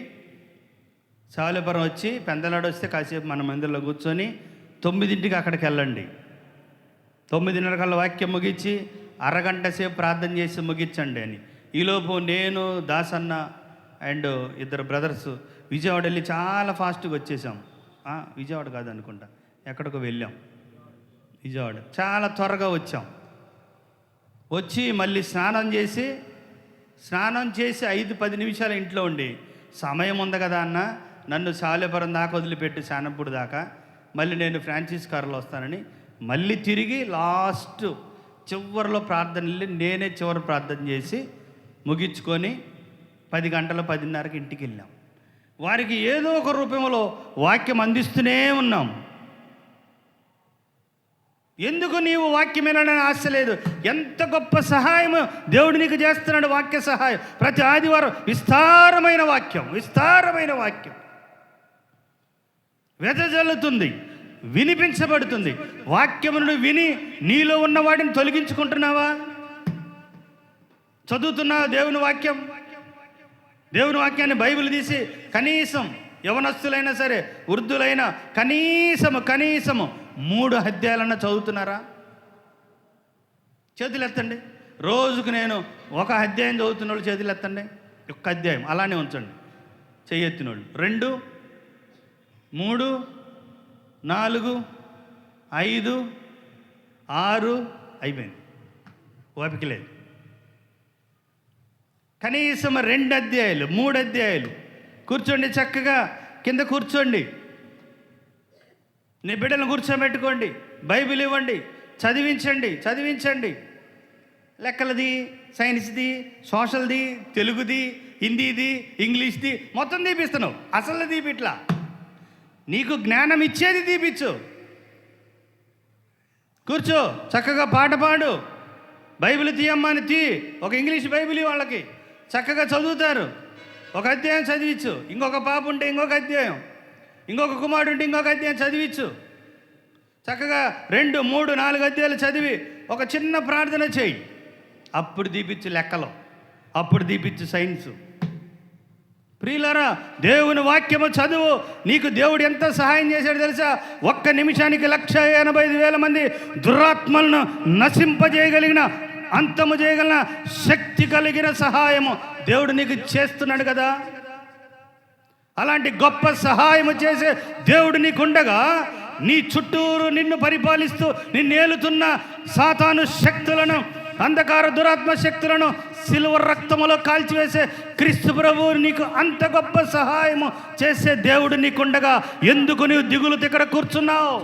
S2: సావులపురం వచ్చి పెందలాడు వస్తే కాసేపు మన మందిరంలో కూర్చొని 9ంటికి అక్కడికి వెళ్ళండి. 9:30 కల్లా వాక్యం ముగించి అరగంట సేపు ప్రార్థన చేసి ముగించండి అని. ఈలోపు నేను, దాసన్న అండ్ 2 బ్రదర్స్ విజయవాడ వెళ్ళి చాలా ఫాస్ట్గా వచ్చేసాం. విజయవాడ కాదనుకుంటా, ఎక్కడికో వెళ్ళాం. విజయవాడ చాలా త్వరగా వచ్చాం. వచ్చి మళ్ళీ స్నానం చేసి 5-10 నిమిషాలు ఇంట్లో ఉండి, సమయం ఉంది కదా అన్న, నన్ను సావులపురం దాకా వదిలిపెట్టి శానంపూడి దాకా, మళ్ళీ నేను ఫ్రాంచైస్ కారులో వస్తానని మళ్ళీ తిరిగి లాస్ట్ చివరిలో ప్రార్థన వెళ్ళి నేనే చివరి ప్రార్థన చేసి ముగించుకొని 10 గంటల 10:30కి ఇంటికి వెళ్ళాం. వారికి ఏదో ఒక రూపంలో వాక్యం అందిస్తూనే ఉన్నాం. ఎందుకు నీవు వాక్యం వినాలని ఆశ లేదు? ఎంత గొప్ప సహాయం దేవుడు నీకు చేస్తున్నాడు, వాక్య సహాయం. ప్రతి ఆదివారం విస్తారమైన వాక్యం వెదజల్లుతుంది, వినిపించబడుతుంది. వాక్యమును విని నీలో ఉన్న వాటిని తొలగించుకుంటున్నావా? చదువుతున్నావా దేవుని వాక్యాన్ని బైబిల్ తీసి కనీసం యవనస్తులైనా సరే వృద్ధులైనా కనీసము 3 అధ్యాయాలన్నా చదువుతున్నారా? చేతులు ఎత్తండి. రోజుకు నేను 1 అధ్యాయం చదువుతున్న వాళ్ళు చేతులు ఎత్తండి. 1 అధ్యాయం అలానే ఉంచండి. చెయ్యెత్తిన వాళ్ళు 2, 3, 4, 5, 6 అయిపోయింది. ఓపిక లేదు. కనీసం 2 అధ్యాయాలు 3 అధ్యాయాలు కూర్చోండి, చక్కగా కింద కూర్చోండి, నీ బిడ్డలను కూర్చోబెట్టుకోండి, బైబిల్ ఇవ్వండి, చదివించండి. లెక్కలది, సైన్స్ది, సోషల్ది, తెలుగుది, హిందీది, ఇంగ్లీష్ది మొత్తం తీపిస్తున్నావు. అసలు తీపిట్లా. నీకు జ్ఞానం ఇచ్చేది తీపిచ్చు. కూర్చో, చక్కగా పాట పాడు, బైబిల్ తీయమ్మని ఒక ఇంగ్లీష్ బైబిల్ వాళ్ళకి చక్కగా చదువుతారు. 1 అధ్యాయం చదివించు. ఇంకొక పాప ఉంటే ఇంకొక అధ్యాయం, ఇంకొక కుమారుడు ఉంటే ఇంకొక అధ్యాయం చదివించు. చక్కగా 2, 3, 4 అధ్యాయాలు చదివి ఒక చిన్న ప్రార్థన చేయి. అప్పుడు దీపించు లెక్కలు, అప్పుడు దీపించు సైన్సు. ప్రియులారా, దేవుని వాక్యము చదువు. నీకు దేవుడు ఎంత సహాయం చేశాడు తెలుసా? 1 నిమిషానికి 185,000 మంది దురాత్మలను నశింపజేయగలిగిన, అంతము చేయగలిగిన శక్తి కలిగిన సహాయము దేవుడు నీకు చేస్తున్నాడు కదా. అలాంటి గొప్ప సహాయము చేసే దేవుడు నీకుండగా, నీ చుట్టూరు నిన్ను పరిపాలిస్తూ నిన్నేలుతున్న సాతాను శక్తులను, అంధకార దురాత్మ శక్తులను సిలువ రక్తములో కాల్చివేసే క్రీస్తు ప్రభువు నీకు అంత గొప్ప సహాయము చేసే దేవుడు నీకుండగా ఎందుకు నీవు దిగులు ఇక్కడ కూర్చున్నావు?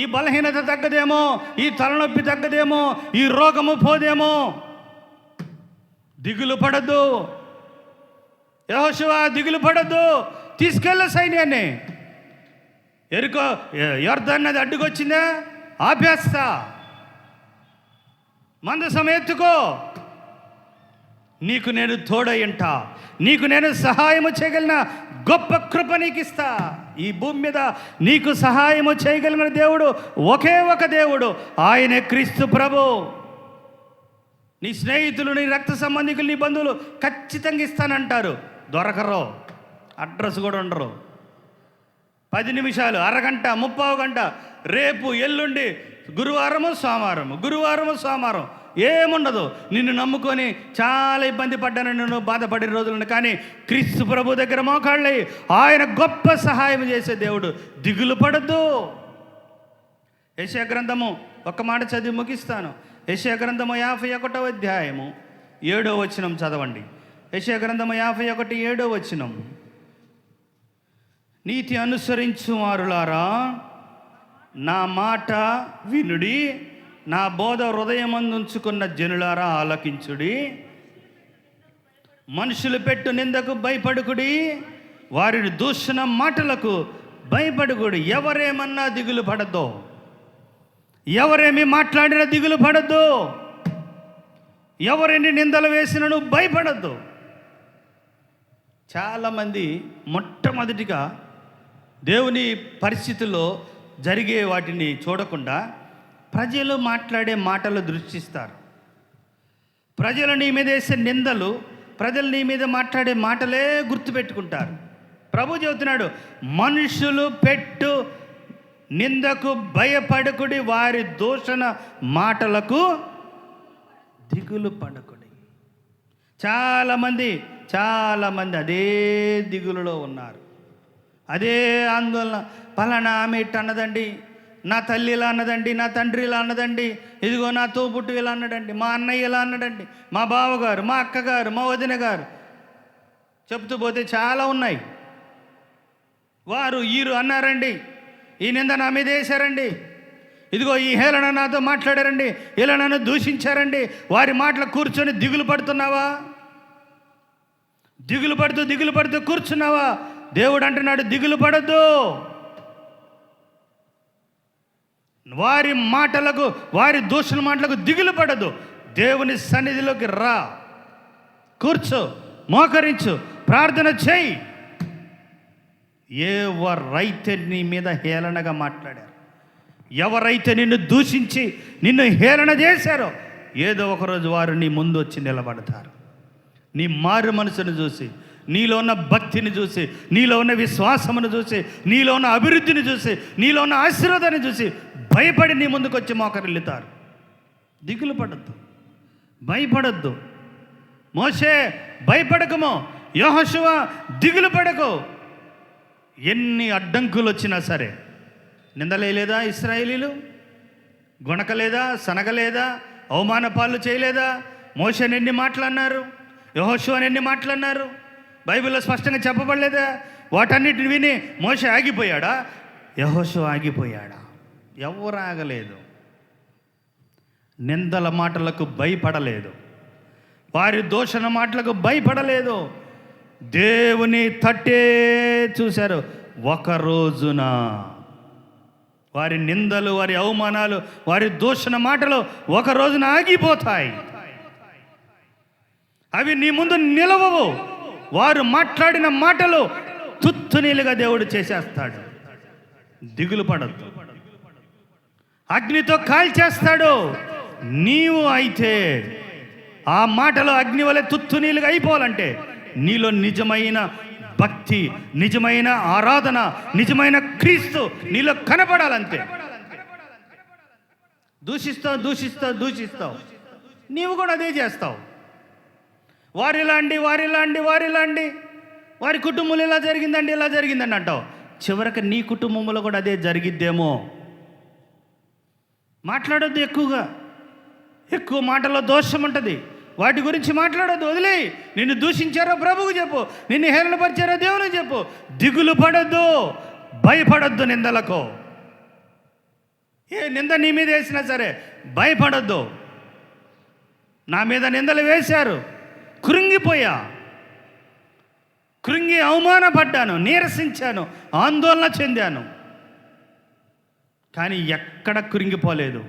S2: ఈ బలహీనత తగ్గదేమో, ఈ తలనొప్పి తగ్గదేమో, ఈ రోగము పోదేమో. దిగులు పడద్దు యెహోషువ, దిగులు పడద్దు. తీసుకెళ్ళ సైన్యాన్ని. ఎరుకో యొర్దాను నది అడ్డుకొచ్చిందా? ఆపేస్తా. మందసం ఎత్తుకో. నీకు నేను తోడయ్యంట, నీకు నేను సహాయము చేయగలిగిన గొప్ప కృప నీకు ఇస్తా. ఈ భూమి మీద నీకు సహాయము చేయగలిగిన దేవుడు ఒకే ఒక దేవుడు, ఆయనే క్రీస్తు ప్రభు. నీ స్నేహితులు, నీ రక్త సంబంధికులు, నీ బంధువులు ఖచ్చితంగా ఇస్తానంటారు, దొరకరు, అడ్రస్ కూడా ఉండరు. 10 నిమిషాలు, అరగంట, 30 గంట, రేపు, ఎల్లుండి, గురువారము సోమవారం ఏముండదు. నిన్ను నమ్ముకొని చాలా ఇబ్బంది పడ్డాను, నేను బాధపడే రోజులను. కానీ క్రీస్తు ప్రభు దగ్గర మోకాళ్ళై ఆయన గొప్ప సహాయం చేసే దేవుడు. దిగులు పడద్దు. యెషయా గ్రంథము ఒక మాట చదివి ముగిస్తాను. యెషయా గ్రంథము 51వ అధ్యాయము 7వ వచనం చదవండి. యెషయా గ్రంథము 51, 7వ వచనం. నీతి అనుసరించు వారులారా, నా మాట వినుడి, నా బోధ హృదయమందుంచుకున్న జనులారా ఆలకించుడి. మనుషులు పెట్టు నిందకు భయపడుకుడి, వారిని దూషణ మాటలకు భయపడుకుడి. ఎవరేమన్నా దిగులు పడద్దు, ఎవరేమి మాట్లాడినా దిగులు పడద్దు, ఎవరిని నిందలు వేసినను భయపడద్దు. చాలామంది మొట్టమొదటిగా దేవుని పరిస్థితుల్లో జరిగే వాటిని చూడకుండా ప్రజలు మాట్లాడే మాటలు దృష్టిస్తారు. ప్రజలు నీ మీద వేసే నిందలు, ప్రజలు నీ మీద మాట్లాడే మాటలే గుర్తుపెట్టుకుంటారు. ప్రభు చెబుతున్నాడు, మనుషులు పెట్టు నిందకు భయపడకుడి, వారి దూషణ మాటలకు దిగులు పడకుడి. చాలామంది అదే దిగులులో ఉన్నారు, అదే ఆందోళన. పలానా ఆమె ఇట్ట అన్నదండి, నా తల్లి ఇలా అన్నదండి, నా తండ్రి ఇలా అన్నదండి, ఇదిగో నా తోబుట్టు ఇలా అన్నదండి, మా అన్నయ్య ఇలా అన్నదండి, మా బావగారు, మా అక్కగారు, మా వదిన గారు, చెప్తూ పోతే చాలా ఉన్నాయి. వారు వీరు అన్నారండి, ఈ నింద నా మీద వేశారండి, ఇదిగో ఈ హేళన నాతో మాట్లాడారండి, ఇలా నన్ను దూషించారండి. వారి మాటలు కూర్చొని దిగులు పడుతున్నావా? దిగులు పడుతూ కూర్చున్నావా? దేవుడు అంటున్నాడు, దిగులు పడద్దు. వారి మాటలకు, వారి దూషణ మాటలకు దిగులు పడదు. దేవుని సన్నిధిలోకి రా, కూర్చో, మోకరించు, ప్రార్థన చేయి. ఎవరైతే నీ మీద హేళనగా మాట్లాడారు, ఎవరైతే నిన్ను దూషించి నిన్ను హేళన చేశారో, ఏదో ఒకరోజు వారు నీ ముందు వచ్చి నిలబడతారు. నీ మారు మనసును చూసి, నీలో ఉన్న భక్తిని చూసి, నీలో ఉన్న విశ్వాసమును చూసి, నీలో ఉన్న అభివృద్ధిని చూసి, నీలో ఉన్న ఆశీర్వాదాన్ని చూసి భయపడి నీ ముందుకు వచ్చి మోకరిల్లుతారు. దిగులు పడద్దు, భయపడద్దు. మోషే భయపడకము, యెహోషువ దిగులు పడకు. ఎన్ని అడ్డంకులు వచ్చినా సరే, నిందలేదా ఇశ్రాయేలీలు? గొణకలేదా, సనగలేదా, అవమాన పాలు చేయలేదా? మోషేని ఎన్ని మాటలు అన్నారు, యెహోషువని ఎన్ని మాటలు అన్నారు? బైబిల్లో స్పష్టంగా చెప్పబడలేదా? వాటన్నిటిని విని మోషే ఆగిపోయాడా, యెహోషువ ఆగిపోయాడా? ఎవరు ఆగలేదు. నిందల మాటలకు భయపడలేదు, వారి దూషణ మాటలకు భయపడలేదు. దేవుని తట్టే చూశారు. ఒక రోజున వారి నిందలు, వారి అవమానాలు, వారి దూషణ మాటలు ఒక రోజున ఆగిపోతాయి. అవి నీ ముందు నిలవవు. వారు మాట్లాడిన మాటలు తుత్తునీలుగా దేవుడు చేసేస్తాడు. దిగులు పడద్దు. అగ్నితో కాల్చేస్తాడు. నీవు అయితే ఆ మాటలు అగ్ని వలె తుత్తునీలుగా అయిపోవాలంటే నీలో నిజమైన భక్తి, నిజమైన ఆరాధన, నిజమైన క్రీస్తు నీలో కనపడాలంతే. దూషిస్తావు, నీవు కూడా అదే చేస్తావు. వారిలాంటి వారి కుటుంబంలో ఇలా జరిగిందండి అంటావు. చివరికి నీ కుటుంబంలో కూడా అదే జరిగిద్దేమో. మాట్లాడొద్దు. ఎక్కువ మాటల్లో దోషం ఉంటుంది. వాటి గురించి మాట్లాడొద్దు, వదిలే. నిన్ను దూషించారో ప్రభువుకు చెప్పు, నిన్ను హేళనపరిచారో దేవునికి చెప్పు. దిగులు పడద్దు, భయపడద్దు నిందలకు. ఏ నింద నీ మీద వేసినా సరే భయపడద్దు. నా మీద నిందలు వేశారు, కృంగి అవమానపడ్డాను, నీరసించాను, ఆందోళన చెందాను. కానీ ఎక్కడ కృంగిపోలేదు.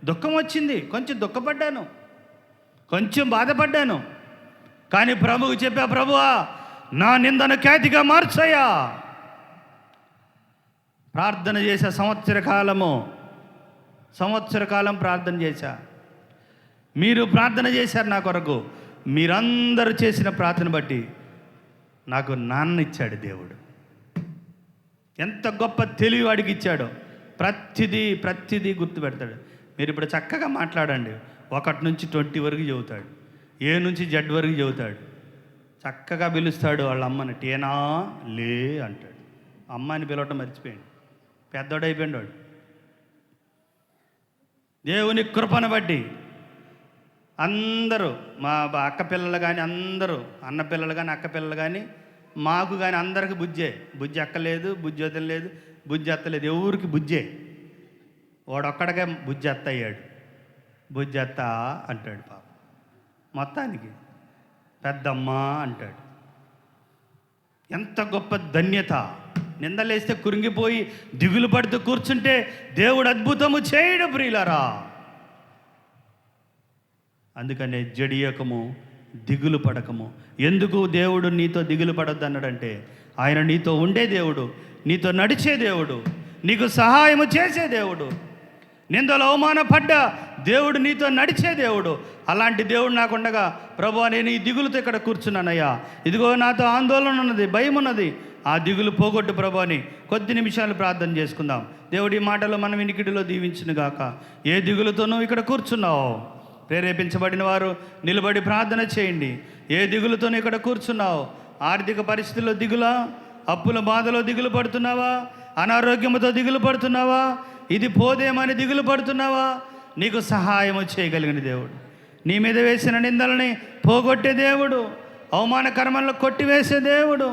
S2: దుఃఖం వచ్చింది, కొంచెం దుఃఖపడ్డాను, కొంచెం బాధపడ్డాను. కానీ ప్రభువుకు చెప్పా, ప్రభువా నా నిందను ఖ్యాతిగా మార్చయ్యా. ప్రార్థన చేశా. సంవత్సర కాలం ప్రార్థన చేశా. మీరు ప్రార్థన చేశారు నా కొరకు. మీరందరూ చేసిన ప్రార్థన బట్టి నాకు నాన్న ఇచ్చాడు దేవుడు. ఎంత గొప్ప తెలివి వాడికి ఇచ్చాడో. ప్రతిదీ గుర్తుపెడతాడు. మీరు ఇప్పుడు చక్కగా మాట్లాడండి. 1 నుంచి 20 వరకు చెబుతాడు. A నుంచి Z వరకు చెబుతాడు. చక్కగా పిలుస్తాడు వాళ్ళ అమ్మని. టేనా లే అంటాడు. అమ్మాయిని పిలవటం మర్చిపోయాడు. పెద్దోడైపోయాడు వాడు. దేవుని కృపను బట్టి అందరూ, మా అక్క పిల్లలు కానీ, అందరూ అన్న పిల్లలు కానీ, అక్క పిల్లలు కానీ, మాకు కానీ అందరికి బుజ్జి అక్కలేదు, బుజ్జి వదలలేదు, బుజ్జి అత్తలేదు. ఎవరికి బుజ్జే. వాడొక్కడికే బుజ్జి అత్త అయ్యాడు. బుజ్జి అత్త అంటాడు పాప. మొత్తానికి పెద్దమ్మ అంటాడు. ఎంత గొప్ప ధన్యత. నిందలేస్తే కురింగిపోయి దిగులు పడుతూ కూర్చుంటే దేవుడు అద్భుతము చేయడు ప్రియులారా. అందుకనే జడియకము, దిగులు పడకము. ఎందుకు దేవుడు నీతో దిగులు పడొద్దు అన్నాడంటే, ఆయన నీతో ఉండే దేవుడు, నీతో నడిచే దేవుడు, నీకు సహాయము చేసే దేవుడు. నిందలో అవమానపడ్డ దేవుడు నీతో నడిచే దేవుడు. అలాంటి దేవుడు నాకుండగా, ప్రభువా నేను ఈ దిగులుతో ఇక్కడ కూర్చున్నానయ్యా, ఇదిగో నాతో ఆందోళన ఉన్నది, భయం ఉన్నది, ఆ దిగులు పోగొట్టు ప్రభు అని కొద్ది నిమిషాలు ప్రార్థన చేసుకుందాం. దేవుడి మాటలు మన వినికిడిలో దీవించును గాక. ఏ దిగులుతోనూ ఇక్కడ కూర్చున్నావు? ప్రేరేపించబడిన వారు నిలబడి ప్రార్థన చేయండి. ఏ దిగులుతోనూ ఇక్కడ కూర్చున్నావు? ఆర్థిక పరిస్థితుల్లో దిగులా? అప్పుల బాధలో దిగులు పడుతున్నావా? అనారోగ్యంతో దిగులు పడుతున్నావా? ఇది పోదేమని దిగులు పడుతున్నావా? నీకు సహాయము చేయగలిగిన దేవుడు, నీ మీద వేసిన నిందలని పోగొట్టే దేవుడు, అవమానకర్మలను కొట్టివేసే దేవుడు,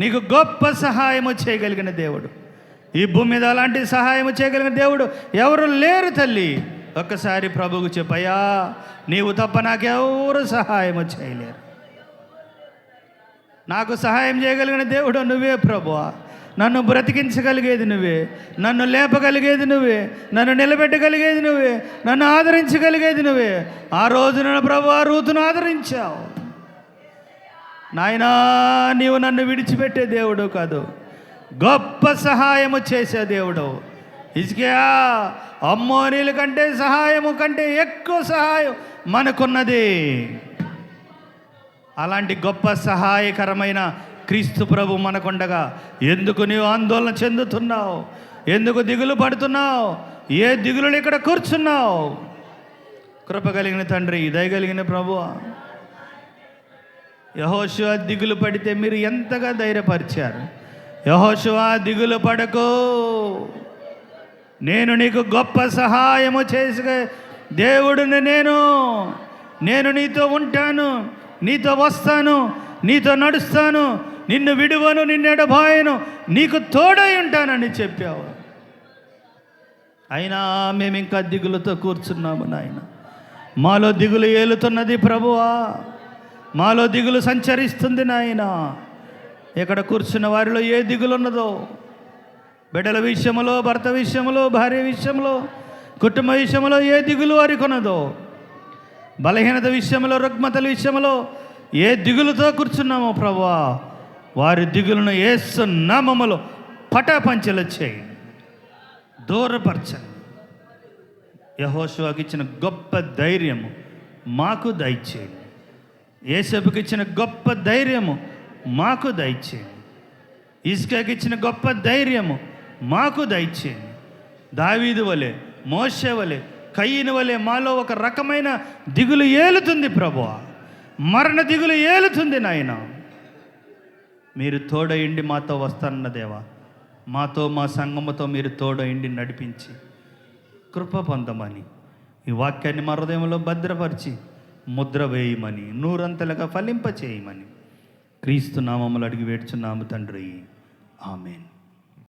S2: నీకు గొప్ప సహాయము చేయగలిగిన దేవుడు. ఈ భూమి మీద అలాంటి సహాయము చేయగలిగిన దేవుడు ఎవరు లేరు తల్లి. ఒక్కసారి ప్రభువుకు చెప్పయ్యా, నీవు తప్ప నాకెవరు సహాయము చేయలేరు. నాకు సహాయం చేయగలిగిన దేవుడు నువ్వే ప్రభువా. నన్ను బ్రతికించగలిగేది నువ్వే, నన్ను లేపగలిగేది నువ్వే, నన్ను నిలబెట్టగలిగేది నువ్వే, నన్ను ఆదరించగలిగేది నువ్వే. ఆ రోజు నన్ను ప్రభువా రూతును ఆదరించావు నాయనా. నీవు నన్ను విడిచిపెట్టే దేవుడు కాదు, గొప్ప సహాయము చేసే దేవుడు. హిజ్కియా, అమ్మోనీల కంటే సహాయము కంటే ఎక్కువ సహాయం మనకున్నది. అలాంటి గొప్ప సహాయకరమైన క్రీస్తు ప్రభు మనకుండగా ఎందుకు నీవు ఆందోళన చెందుతున్నావు? ఎందుకు దిగులు పడుతున్నావు? ఏ దిగులు ఇక్కడ కూర్చున్నావు? కృప కలిగిన తండ్రి, దయగలిగిన ప్రభువా, యెహోషువ దిగులు పడితే మీరు ఎంతగా ధైర్యపరిచారు. యెహోషువ దిగులు పడకు, నేను నీకు గొప్ప సహాయము చేసే దేవుడిని, నేను నీతో ఉంటాను, నీతో వస్తాను, నీతో నడుస్తాను, నిన్ను విడువను, నిన్ను ఎడబాయను, నీకు తోడై ఉంటానని చెప్పావు. అయినా మేము ఇంకా దిగులుతో కూర్చున్నాము నాయన. మాలో దిగులు ఏలుతున్నది ప్రభువా, మాలో దిగులు సంచరిస్తుంది నాయన. ఇక్కడ కూర్చున్న వారిలో ఏ దిగులు ఉన్నదో, బిడ్డల విషయంలో, భర్త విషయంలో, భార్య విషయంలో, కుటుంబ విషయంలో ఏ దిగులు వారికి ఉన్నదో, బలహీనత విషయంలో, రుగ్మతల విషయంలో ఏ దిగులుతో కూర్చున్నామో ప్రభువా, వారి దిగులను యేసు నామములో పటాపంచలు చేయి, దూరపరచండి. యెహోషువకి ఇచ్చిన గొప్ప ధైర్యము మాకు దయచేయండి. యేసేపుకి ఇచ్చిన గొప్ప ధైర్యము మాకు దయచేయండి. హిజ్కియాకి ఇచ్చిన గొప్ప ధైర్యము మాకు దయచేయండి. దావీదు వలె, మోషే వలె, కయీను వలె మాలో ఒక రకమైన దిగులు ఏలుతుంది ప్రభువా, మరణ దిగులు ఏలుతుంది నాయన. మీరు తోడయిండి మాతో వస్తానన్న దేవా, మాతో మా సంఘముతో మీరు తోడయిండి నడిపించి కృప పొందమని, ఈ వాక్యాన్ని మా హృదయంలో భద్రపరిచి ముద్ర వేయమని, నూరంతలుగా ఫలింపచేయమని క్రీస్తు నామములు అడిగి వేడుచున్నాము తండ్రి. ఆమేన్.